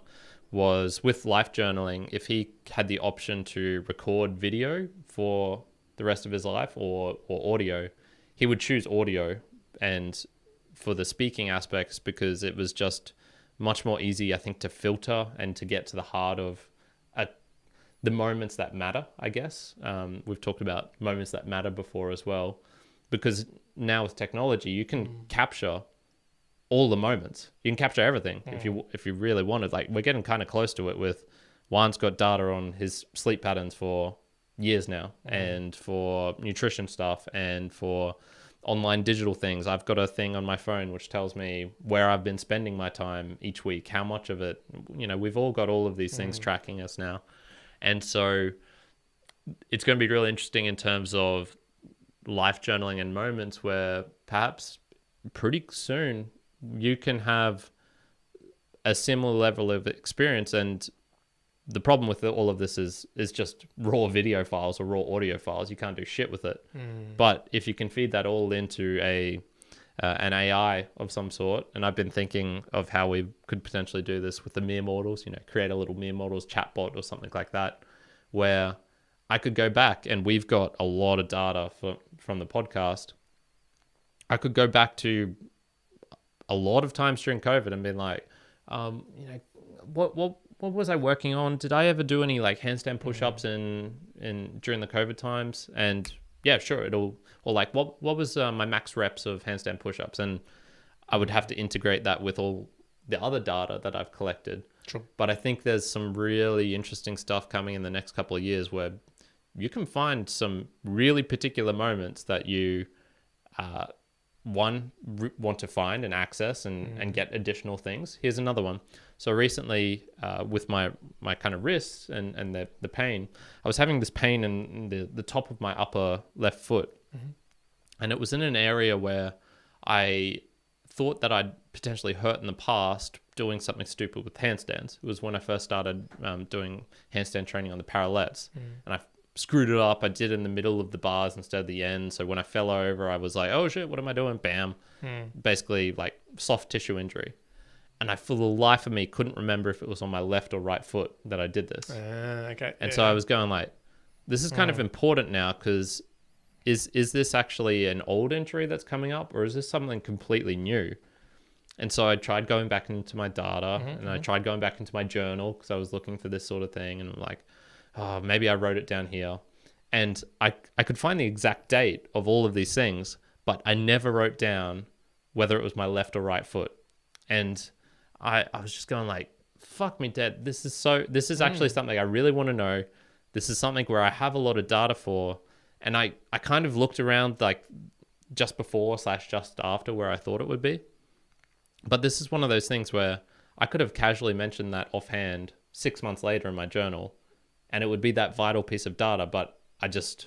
was with life journaling, if he had the option to record video for the rest of his life or audio, he would choose audio, and for the speaking aspects, because it was just much more easy, I think, to filter and to get to the heart of the moments that matter, I guess. We've talked about moments that matter before as well, because now with technology, you can capture all the moments. You can capture everything if you really wanted. Like, we're getting kind of close to it with Juan's got data on his sleep patterns for years now, and for nutrition stuff, and for online digital things. I've got a thing on my phone which tells me where I've been spending my time each week, how much of it, we've all got all of these things tracking us now. And so it's going to be really interesting in terms of life journaling and moments where perhaps pretty soon you can have a similar level of experience. And the problem with all of this is just raw video files or raw audio files. You can't do shit with it. But if you can feed that all into an AI of some sort, and I've been thinking of how we could potentially do this with the mere mortals, create a little mere mortals chatbot or something like that, where I could go back, and we've got a lot of data from the podcast. I could go back to a lot of times during COVID and be like, what was I working on? Did I ever do any like handstand push-ups in during the COVID times? And yeah, sure, or like what was my max reps of handstand push-ups? And I would have to integrate that with all the other data that I've collected. Sure. But I think there's some really interesting stuff coming in the next couple of years where you can find some really particular moments that you want to find and access and get additional things. Here's another one. So recently, with my kind of wrists and the pain, I was having this pain in the top of my upper left foot. And it was in an area where I thought that I'd potentially hurt in the past doing something stupid with handstands. It was when I first started doing handstand training on the parallettes. And I screwed it up. I did in the middle of the bars instead of the end. So when I fell over, I was like, oh shit, what am I doing? Bam. Basically like soft tissue injury. And I, for the life of me, couldn't remember if it was on my left or right foot that I did this. Okay. And so I was going like, this is kind of important now, because is this actually an old injury that's coming up, or is this something completely new? And so I tried going back into my data, and I tried going back into my journal because I was looking for this sort of thing. And I'm like, oh, maybe I wrote it down here. And I could find the exact date of all of these things, but I never wrote down whether it was my left or right foot. And I was just going like, fuck me dead. This is actually something I really want to know. This is something where I have a lot of data for. And I kind of looked around like just before / just after where I thought it would be. But this is one of those things where I could have casually mentioned that offhand 6 months later in my journal, and it would be that vital piece of data, but I just,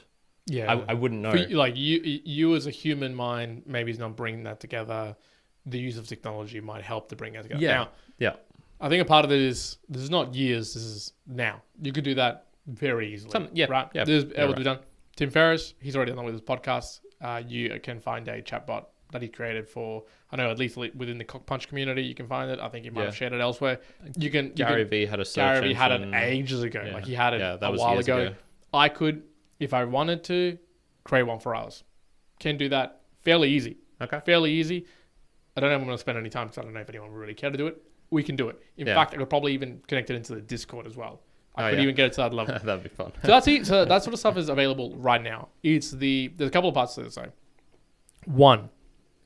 I wouldn't know. Like you as a human mind, maybe is not bringing that together. The use of technology might help to bring that together. Yeah. Now, I think a part of it is, this is not years, this is now. You could do that very easily. Right? Yeah. This is able to be done. Tim Ferriss, he's already done with his podcast. You can find a chatbot that he created for, I know, at least within the Punch community, you can find it. I think he might have shared it elsewhere. Gary Vee had a search Gary Vee engine. had it ages ago. Like he had it a while ago. I could, if I wanted to, create one for us. Can do that fairly easy. Okay. Fairly easy. I don't know if I'm going to spend any time because I don't know if anyone would really care to do it. We can do it. In fact, I could probably even connect it into the Discord as well. I could even get it to that level. That'd be fun. So that sort of stuff is available right now. There's a couple of parts to this though. One,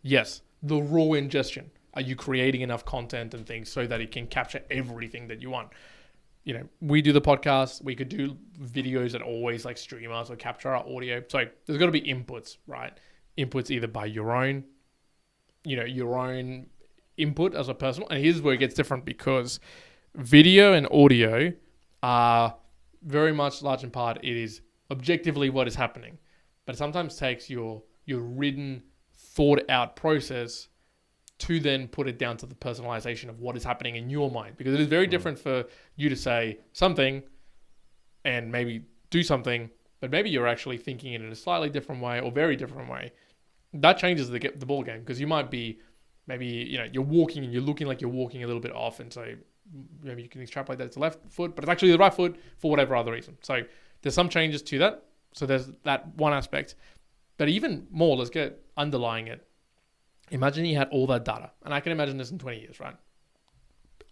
yes, the raw ingestion. Are you creating enough content and things so that it can capture everything that you want? We do the podcast. We could do videos that always like stream us or capture our audio. So there's got to be inputs, right? Inputs either by your own input as a personal. And here's where it gets different, because video and audio are very much, large in part, it is objectively what is happening. But it sometimes takes your written, thought out process to then put it down to the personalization of what is happening in your mind. Because it is very different for you to say something and maybe do something, but maybe you're actually thinking it in a slightly different way or very different way. That changes the ball game, because you might be, maybe, you're walking and you're looking like you're walking a little bit off, and so maybe you can extrapolate that it's the left foot, but it's actually the right foot for whatever other reason. So there's some changes to that. So there's that one aspect. But even more, let's get underlying it. Imagine you had all that data, and I can imagine this in 20 years, right?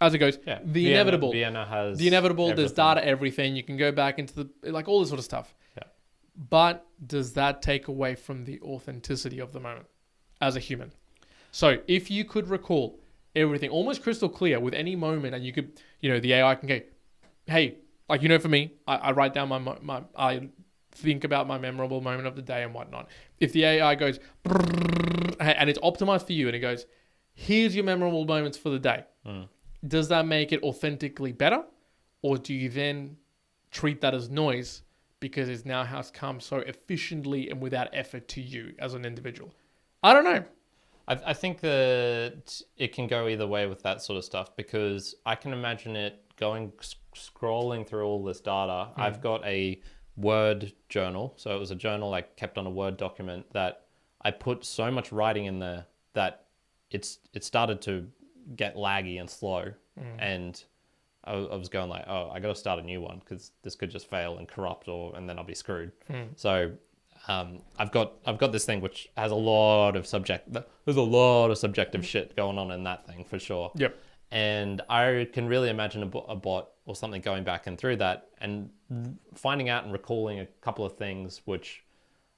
as it goes. Yeah. The inevitable. Vienna has The inevitable. everything. There's data, everything. You can go back into like all this sort of stuff. Yeah. But does that take away from the authenticity of the moment as a human? So if you could recall everything almost crystal clear with any moment, and you could, the AI can go, hey, like, for me, I write down I think about my memorable moment of the day and whatnot. If the AI goes, and it's optimized for you, and it goes, here's your memorable moments for the day. Does that make it authentically better? Or do you then treat that as noise because it now has come so efficiently and without effort to you as an individual? I don't know. I think that it can go either way with that sort of stuff, because I can imagine it scrolling through all this data. I've got a Word journal. So it was a journal I kept on a Word document that I put so much writing in there that it started to get laggy and slow. And I was going like, oh, I got to start a new one because this could just fail and corrupt, and then I'll be screwed. So I've got this thing which has a lot of subjective shit going on in that thing for sure. Yep. And I can really imagine a bot or something going back and through that and finding out and recalling a couple of things which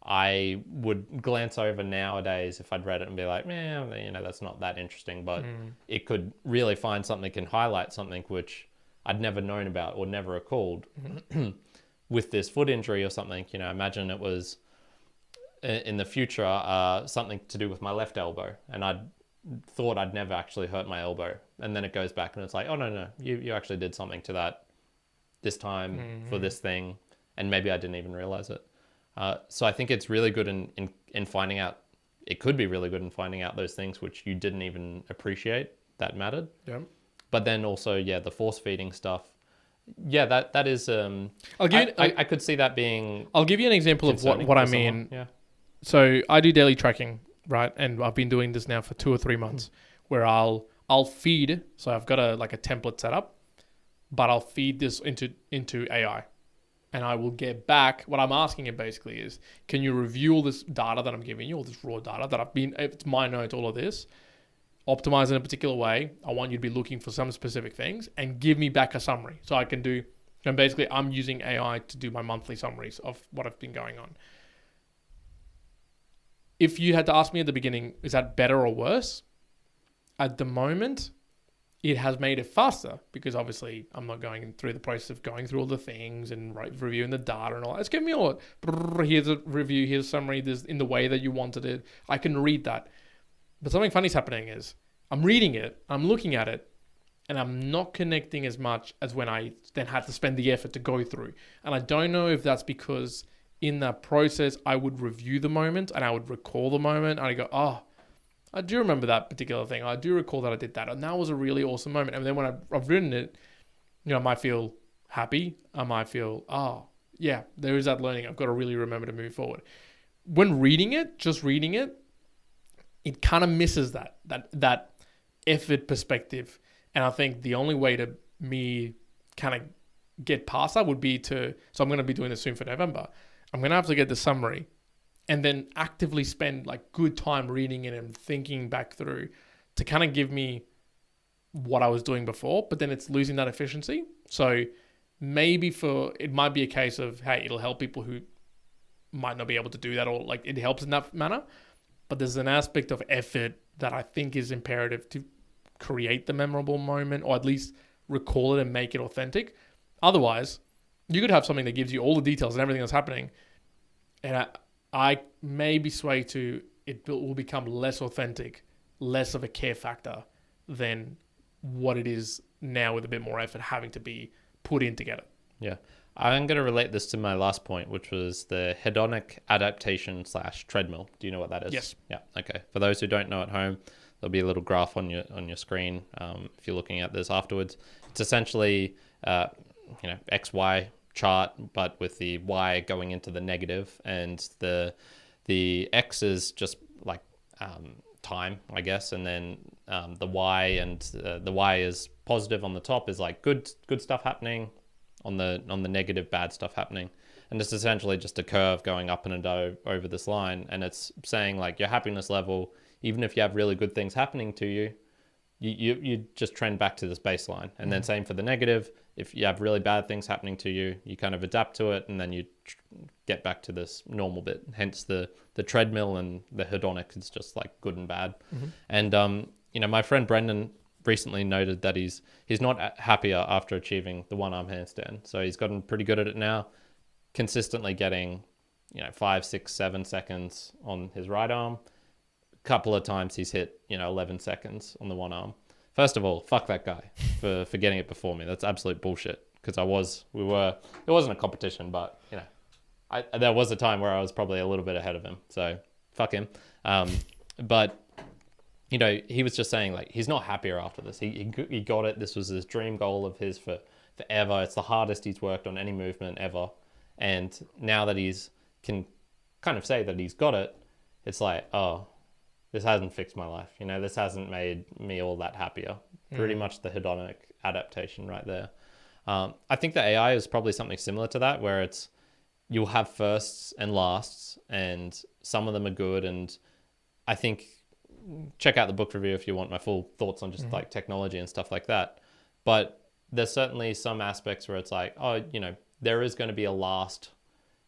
I would glance over nowadays if I'd read it and be like, that's not that interesting. But it could really find something and highlight something which I'd never known about or never recalled. With this foot injury or something, imagine it was in the future something to do with my left elbow, and I'd thought I'd never actually hurt my elbow, and then it goes back and it's like, oh no, you actually did something to that this time for this thing, and maybe I didn't even realize it. So I think it's really good in finding out. It could be really good in finding out those things which you didn't even appreciate that mattered. Yeah. But then also, the force feeding stuff. Yeah, that is. I could see that being. I'll give you an example of what I mean. Yeah. So I do daily tracking, right? And I've been doing this now for 2 or 3 months, where I'll feed. So I've got a template set up, but I'll feed this into AI, and I will get back. What I'm asking it basically is, can you review all this data that I'm giving you, all this raw data that it's my notes, all of this, optimize in a particular way. I want you to be looking for some specific things and give me back a summary. So I can do, and basically I'm using AI to do my monthly summaries of what have been going on. If you had to ask me at the beginning, is that better or worse? At the moment, it has made it faster because obviously I'm not going through the process of going through all the things and reviewing the data and all that. It's giving me all, here's a review, here's a summary, this in the way that you wanted it. I can read that. But something funny is happening is I'm reading it, I'm looking at it, and I'm not connecting as much as when I then had to spend the effort to go through. And I don't know if that's because in that process, I would review the moment and I would recall the moment. And I go, oh, I do remember that particular thing. I do recall that I did that. And that was a really awesome moment. And then when I've written it, I might feel happy. I might feel, oh, yeah, there is that learning. I've got to really remember to move forward. When reading it, just reading it, it kind of misses that effort perspective. And I think the only way to me kind of get past that would be so I'm going to be doing this soon for November. I'm going to have to get the summary and then actively spend good time reading it and thinking back through to kind of give me what I was doing before, but then it's losing that efficiency. So maybe it might be a case of, hey, it'll help people who might not be able to do that, or it helps in that manner. But there's an aspect of effort that I think is imperative to create the memorable moment, or at least recall it and make it authentic. Otherwise, you could have something that gives you all the details and everything that's happening, and I may be swayed to it will become less authentic, less of a care factor than what it is now, with a bit more effort having to be put in together. Yeah. I'm going to relate this to my last point, which was the hedonic adaptation / treadmill. Do you know what that is? Yes. Yeah. Okay. For those who don't know at home, there'll be a little graph on your screen if you're looking at this afterwards. It's essentially XY chart, but with the Y going into the negative, and the X is just time, I guess, and then the Y and the Y is positive on the top, is good stuff happening. On the negative, bad stuff happening. And it's essentially just a curve going up and over this line. And it's saying your happiness level, even if you have really good things happening to you, you just trend back to this baseline. And then same for the negative. If you have really bad things happening to you, you kind of adapt to it, and then you get back to this normal bit. Hence the treadmill, and the hedonic is just like good and bad. And my friend Brendan recently noted that he's not happier after achieving the one arm handstand. So he's gotten pretty good at it now, consistently getting 5, 6, 7 seconds on his right arm. A couple of times he's hit 11 seconds on the one arm. First of all, fuck that guy for getting it before me. That's absolute bullshit. Because it wasn't a competition, but there was a time where I was probably a little bit ahead of him. So fuck him. But he was just saying like he's not happier after this. He got it. This was his dream goal of his for forever. It's the hardest he's worked on any movement ever. And now that can kind of say that he's got it, it's like, oh, this hasn't fixed my life. This hasn't made me all that happier. Pretty much the hedonic adaptation right there. I think the AI is probably something similar to that, where you'll have firsts and lasts, and some of them are good. And I think check out the book review if you want my full thoughts on just like technology and stuff like that. But there's certainly some aspects where it's like, oh, there is going to be a last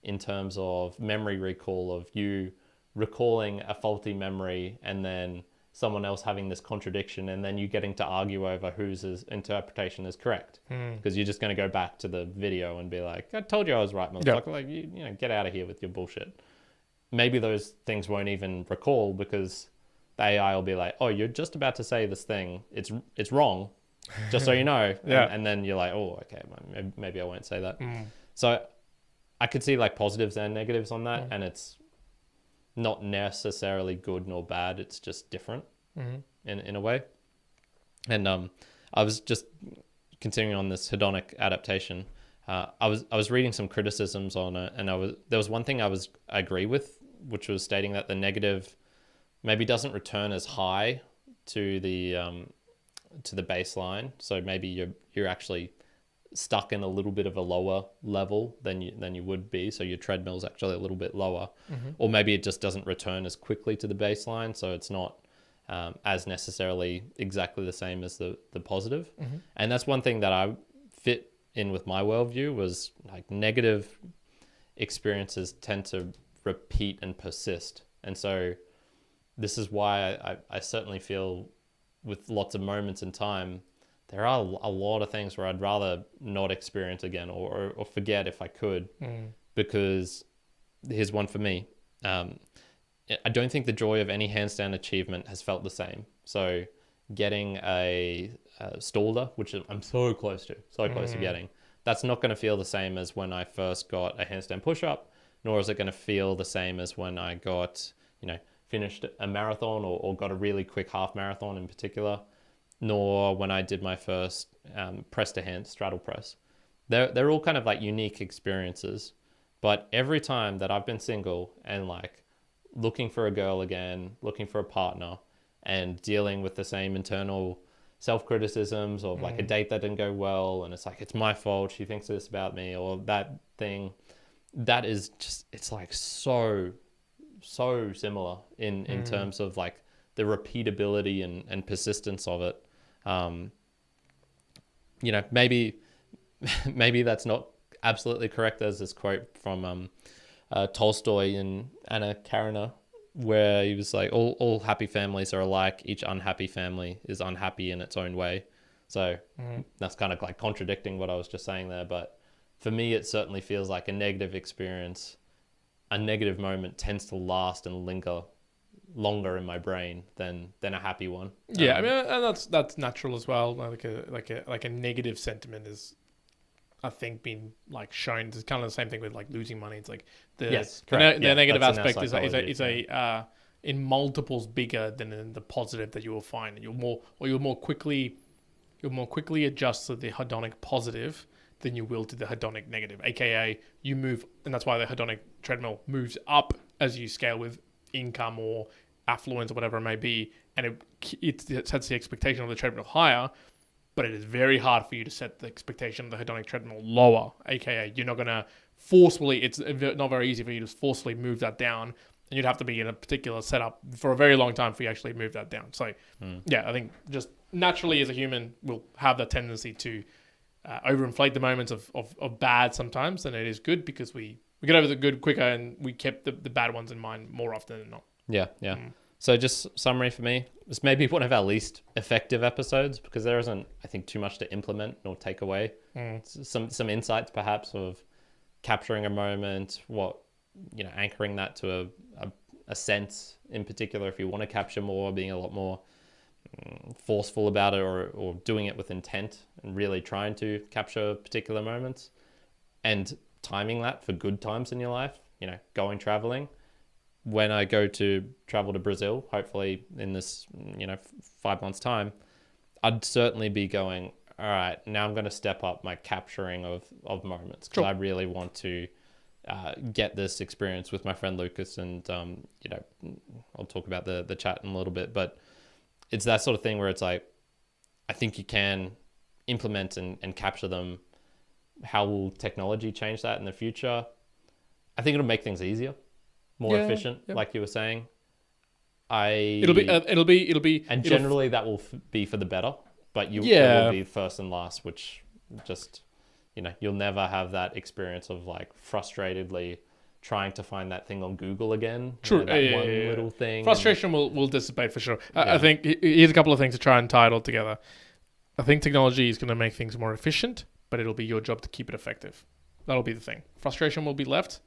in terms of memory recall, of you recalling a faulty memory and then someone else having this contradiction, and then you getting to argue over whose interpretation is correct, because you're just going to go back to the video and be like, I told you I was right, motherfucker. Like, you get out of here with your bullshit. Maybe those things won't even recall, because the AI will be like, oh, you're just about to say this thing, it's wrong, just so you know. And then you're like, oh, okay, maybe I won't say that. So I could see like positives and negatives on that, and it's not necessarily good nor bad. It's just different in a way. And I was just continuing on this hedonic adaptation. I was reading some criticisms on it, and there was one thing I agree with, which was stating that the negative maybe doesn't return as high to the baseline. So maybe you're actually stuck in a little bit of a lower level than you would be. So your treadmill is actually a little bit lower, or maybe it just doesn't return as quickly to the baseline. So it's not as necessarily exactly the same as the positive. And that's one thing that I fit in with my worldview, was like negative experiences tend to repeat and persist. And so this is why I certainly feel with lots of moments in time, there are a lot of things where I'd rather not experience again, or forget if I could, because here's one for me. I don't think the joy of any handstand achievement has felt the same. So getting a stalder, which I'm so close to getting, that's not going to feel the same as when I first got a handstand push-up, nor is it going to feel the same as when I got, finished a marathon or got a really quick half marathon in particular, nor when I did my first press to hand straddle press. They're all kind of like unique experiences, but every time that I've been single and like looking for a girl again, looking for a partner, and dealing with the same internal self-criticisms of like a date that didn't go well, and it's like, it's my fault, she thinks this about me, or that thing, that is just, it's like so similar in terms of like the repeatability and persistence of it. Maybe that's not absolutely correct. There's this quote from Tolstoy in Anna Karenina, where he was like, all happy families are alike, each unhappy family is unhappy in its own way. So that's kind of like contradicting what I was just saying there, but for me it certainly feels like a negative experience, a negative moment tends to last and linger longer in my brain than a happy one. Yeah, I mean, and that's natural as well. Like a negative sentiment is, I think, been like shown. It's kind of the same thing with like losing money. It's like the negative aspect is in multiples bigger than in the positive that you will find, and you'll more quickly adjust to the hedonic positive than you will to the hedonic negative. AKA, you move, and that's why the hedonic treadmill moves up as you scale with income or affluence or whatever it may be, and it sets the expectation of the treadmill higher, but it is very hard for you to set the expectation of the hedonic treadmill lower. AKA, you're not going to forcefully, it's not very easy for you to forcefully move that down And you'd have to be in a particular setup for a very long time for you actually move that down. So, yeah, I think just naturally as a human, we'll have that tendency to overinflate the moments of bad sometimes, and it is good because we get over the good quicker and we kept the bad ones in mind more often than not. Yeah. So just summary for me, this may be one of our least effective episodes because there isn't, I think, too much to implement or take away. Some insights perhaps of capturing a moment, anchoring that to a sense in particular if you want to capture more, being a lot more forceful about it or doing it with intent and really trying to capture particular moments and timing that for good times in your life, going traveling. When I go to travel to Brazil, hopefully in this, 5 months time, I'd certainly be going, all right, now I'm going to step up my capturing of moments because I really want to get this experience with my friend Lucas. And, I'll talk about the chat in a little bit, but it's that sort of thing where it's like, I think you can implement and capture them. How will technology change that in the future? I think it'll make things easier, more efficient, like you were saying. It'll be, and generally that will be for the better. But it will be first and last, which just, you'll never have that experience of like frustratedly trying to find that thing on Google again. True. Little thing. Frustration will dissipate for sure. I think here's a couple of things to try and tie it all together. I think technology is going to make things more efficient, but it'll be your job to keep it effective. That'll be the thing. Frustration will be left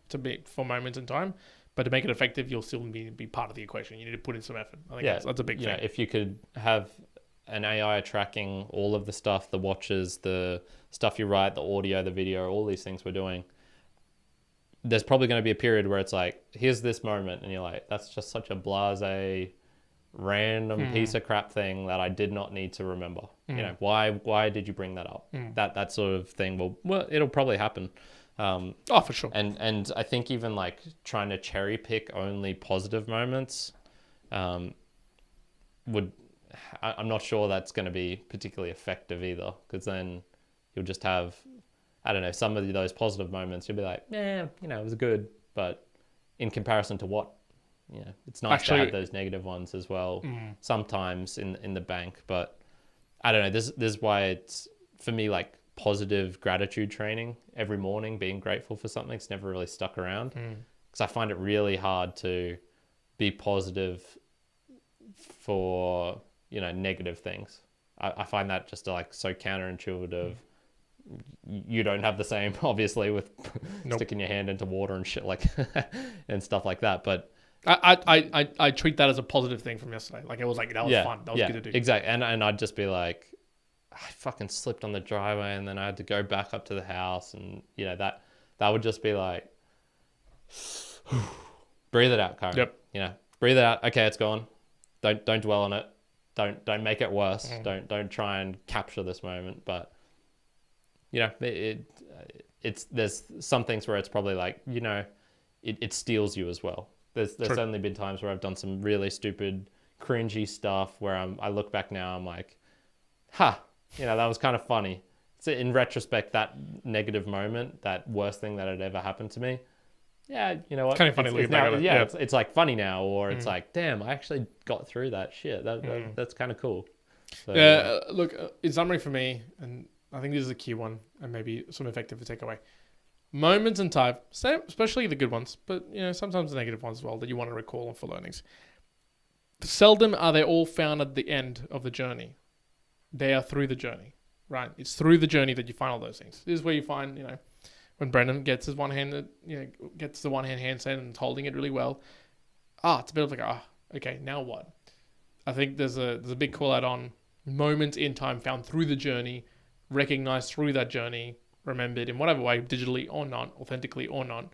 for moments in time, but to make it effective, you'll still need to be part of the equation. You need to put in some effort. I think that's a big thing. If you could have an AI tracking all of the stuff, the watches, the stuff you write, the audio, the video, all these things we're doing, there's probably going to be a period where it's like, here's this moment, and you're like, that's just such a blasé, random piece of crap thing that I did not need to remember. Why did you bring that up? That sort of thing well, it'll probably happen. For sure. And I think even like trying to cherry pick only positive moments I'm not sure that's going to be particularly effective either, because then you'll just have, I don't know, some of those positive moments you'll be like, it was good, but in comparison to what? It's nice to have those negative ones as well sometimes in the bank. But I don't know, this is why it's, for me, like positive gratitude training every morning, being grateful for something, it's never really stuck around, because I find it really hard to be positive for negative things. I find that just like so counterintuitive. You don't have the same, obviously, with sticking your hand into water and shit like and stuff like that, but I treat that as a positive thing from yesterday. Like, it was like, that was fun. That was good to do. Exactly. And I'd just be like, I fucking slipped on the driveway and then I had to go back up to the house, and that would just be like, breathe it out, Karen. Yep. Breathe it out. Okay, it's gone. Don't dwell on it. Don't make it worse. Don't try and capture this moment. But it's there's some things where it's probably like, it steals you as well. There's certainly been times where I've done some really stupid, cringy stuff where I look back now, I'm like, that was kind of funny. So in retrospect, that negative moment, that worst thing that had ever happened to me, you know what? It's kind of funny looking back at it. It's like funny now, or it's like, damn, I actually got through that shit. That's kind of cool. So, look, in summary for me, and I think this is a key one, and maybe some effective to take away. Moments in time, especially the good ones, but sometimes the negative ones as well that you want to recall and for learnings. Seldom are they all found at the end of the journey. They are through the journey, right? It's through the journey that you find all those things. This is where you find, when Brendan gets his gets the one hand handstand and holding it really well. It's a bit of like, okay, now what? I think there's a big call out on moments in time found through the journey, recognized through that journey, remembered in whatever way, digitally or not, authentically or not,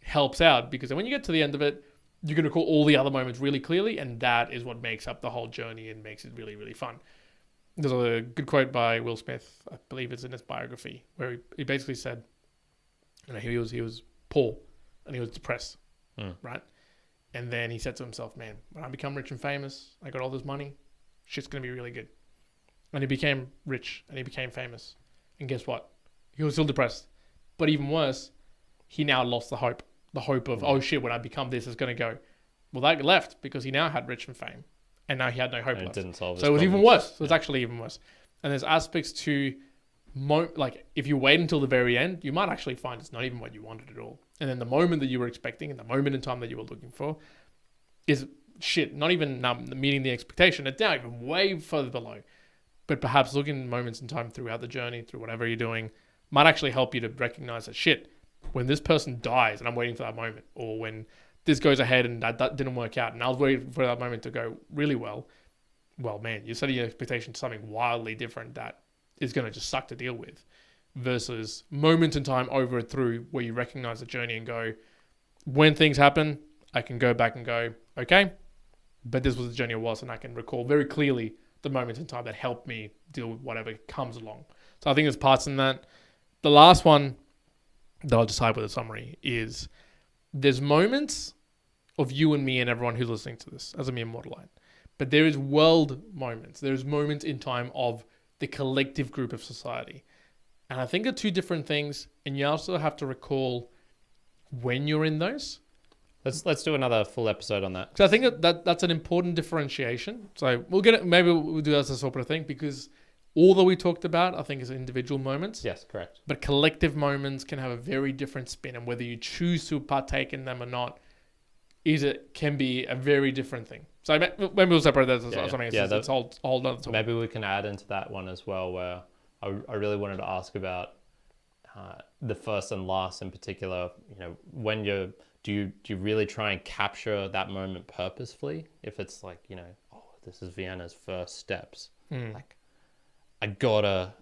helps out, because then when you get to the end of it, you're going to recall all the other moments really clearly, and that is what makes up the whole journey and makes it really, really fun. There's a good quote by Will Smith, I believe it's in his biography, where he basically said, he was poor and he was depressed, right? And then he said to himself, man, when I become rich and famous, I got all this money, shit's going to be really good. And he became rich and he became famous. And guess what? He was still depressed. But even worse, he now lost the hope. The hope of, oh shit, when I become this, it's going to go. Well, that left because he now had rich and fame, and now he had no hope left. It didn't solve his So it was even problems. worse. So it's actually even worse. And there's aspects to, like, if you wait until the very end, you might actually find it's not even what you wanted at all. And then the moment that you were expecting and the moment in time that you were looking for is shit, not even meeting the expectation. It's now even way further below. But perhaps looking at moments in time throughout the journey, through whatever you're doing, might actually help you to recognize that shit, when this person dies and I'm waiting for that moment, or when this goes ahead and that didn't work out and I was waiting for that moment to go really well, man, you're setting your expectation to something wildly different that is going to just suck to deal with, versus moments in time over and through where you recognize the journey and go, when things happen, I can go back and go, okay, but this was the journey it was, and I can recall very clearly the moments in time that helped me deal with whatever comes along. So I think there's parts in that. The last one that I'll decide with a summary is there's moments of you and me and everyone who's listening to this as a mere mortal light. But there is world moments. There's moments in time of the collective group of society. And I think they're two different things. And you also have to recall when you're in those. Let's do another full episode on that. So I think that's an important differentiation. So we'll get it. Maybe we'll do that as a separate thing, because all that we talked about, I think, is individual moments. Yes, correct. But collective moments can have a very different spin, and whether you choose to partake in them or not, can be a very different thing. So maybe we'll separate that as something. Yeah, it's all other topic. Maybe we can add into that one as well, where I really wanted to ask about the first and last in particular. You know, when do you really try and capture that moment purposefully? If it's like, you know, oh, this is Vienna's first steps, like I gotta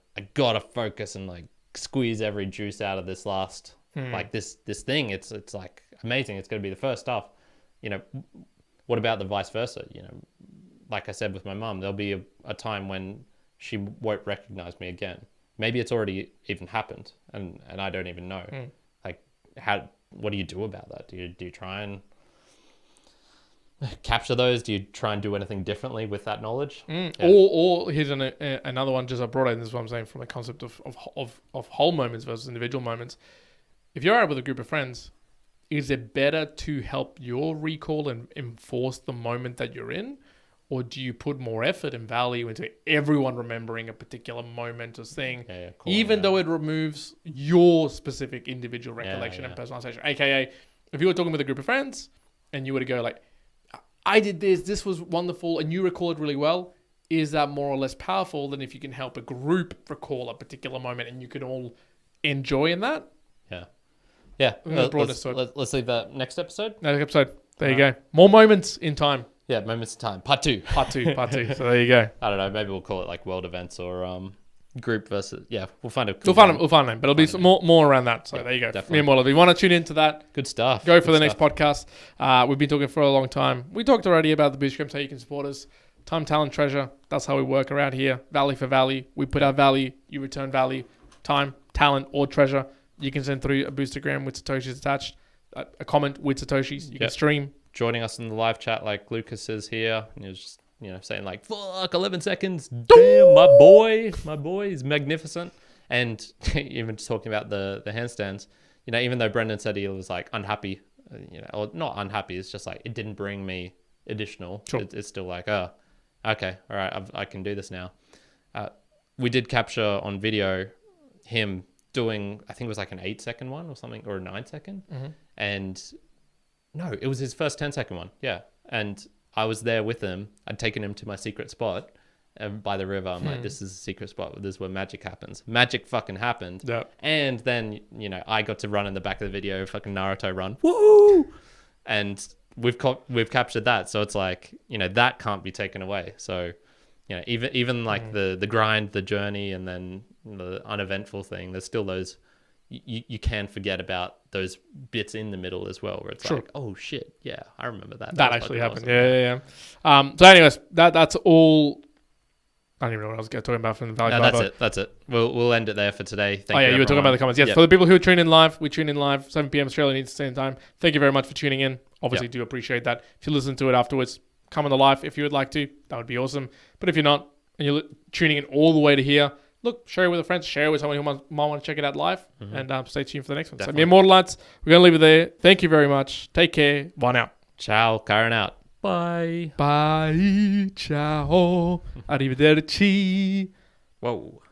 focus and like squeeze every juice out of this last like this thing. It's like amazing. It's gonna be the first stuff. You know, what about the vice versa? You know, like I said with my mum, there'll be a time when she won't recognize me again. Maybe it's already even happened, and I don't even know. Like, what do you do about that? Do you try and capture those? Do you try and do anything differently with that knowledge? Yeah. Or here's another one. Just I brought in, this is what I'm saying, from the concept of whole moments versus individual moments. If you're out with a group of friends, is it better to help your recall and enforce the moment that you're in? Or do you put more effort and value into everyone remembering a particular moment or thing, even though it removes your specific individual recollection and personalization? AKA, if you were talking with a group of friends and you were to go like, I did this was wonderful, and you recall it really well, is that more or less powerful than if you can help a group recall a particular moment and you can all enjoy in that? Yeah. Let's leave that next episode. Next episode. There you go. More moments in time. Yeah, moments in time. Part two. So there you go. I don't know. Maybe we'll call it like world events or group versus. Yeah, we'll find a. We'll find a name, but it'll be more around that. So there you go. Definitely. Me and Wallaby. If you want to tune into that, good stuff. Go for the next podcast. We've been talking for a long time. We talked already about the Boostagram, how you can support us. Time, talent, treasure. That's how we work around here. Value for value. We put out value. You return value. Time, talent, or treasure. You can send through a Boostagram with Satoshis attached. A comment with Satoshis. You can stream. Joining us in the live chat like Lucas is here. And he was just, saying like, fuck, 11 seconds. Damn, my boy is magnificent. And even just talking about the handstands, even though Brendan said he was like unhappy, or not unhappy, it's just like, it didn't bring me additional. Sure. It's still like, oh, okay, all right, I can do this now. We did capture on video him doing, I think it was like an 8-second one or something, or a 9-second. And no, it was his first 10-second one. Yeah. And I was there with him. I'd taken him to my secret spot by the river. I'm like, this is a secret spot. This is where magic happens. Magic fucking happened. Yep. And then, I got to run in the back of the video, fucking Naruto run. Woo! And we've captured that. So it's like, that can't be taken away. So, even like the grind, the journey, and then the uneventful thing, there's still those, you can forget about those bits in the middle as well, where it's like, oh shit, yeah, I remember that. That actually happened. Awesome. Yeah. So anyways, that's all. I don't even know what I was talking about from the value. No, that's it. We'll end it there for today. Thank you, you were talking about the comments. Yes, for the people who tune in live, we tune in live, 7 p.m. Australian Eastern Time. Thank you very much for tuning in. Obviously, do appreciate that. If you listen to it afterwards, come on the live if you would like to. That would be awesome. But if you're not, and you're tuning in all the way to here, look, share it with a friend, share it with someone who might want to check it out live, and stay tuned for the next one. Definitely. So, me and Mortal Lights, we're going to leave it there. Thank you very much. Take care. Bye now. Ciao, Karen out. Bye. Bye. Ciao. Arrivederci. Whoa.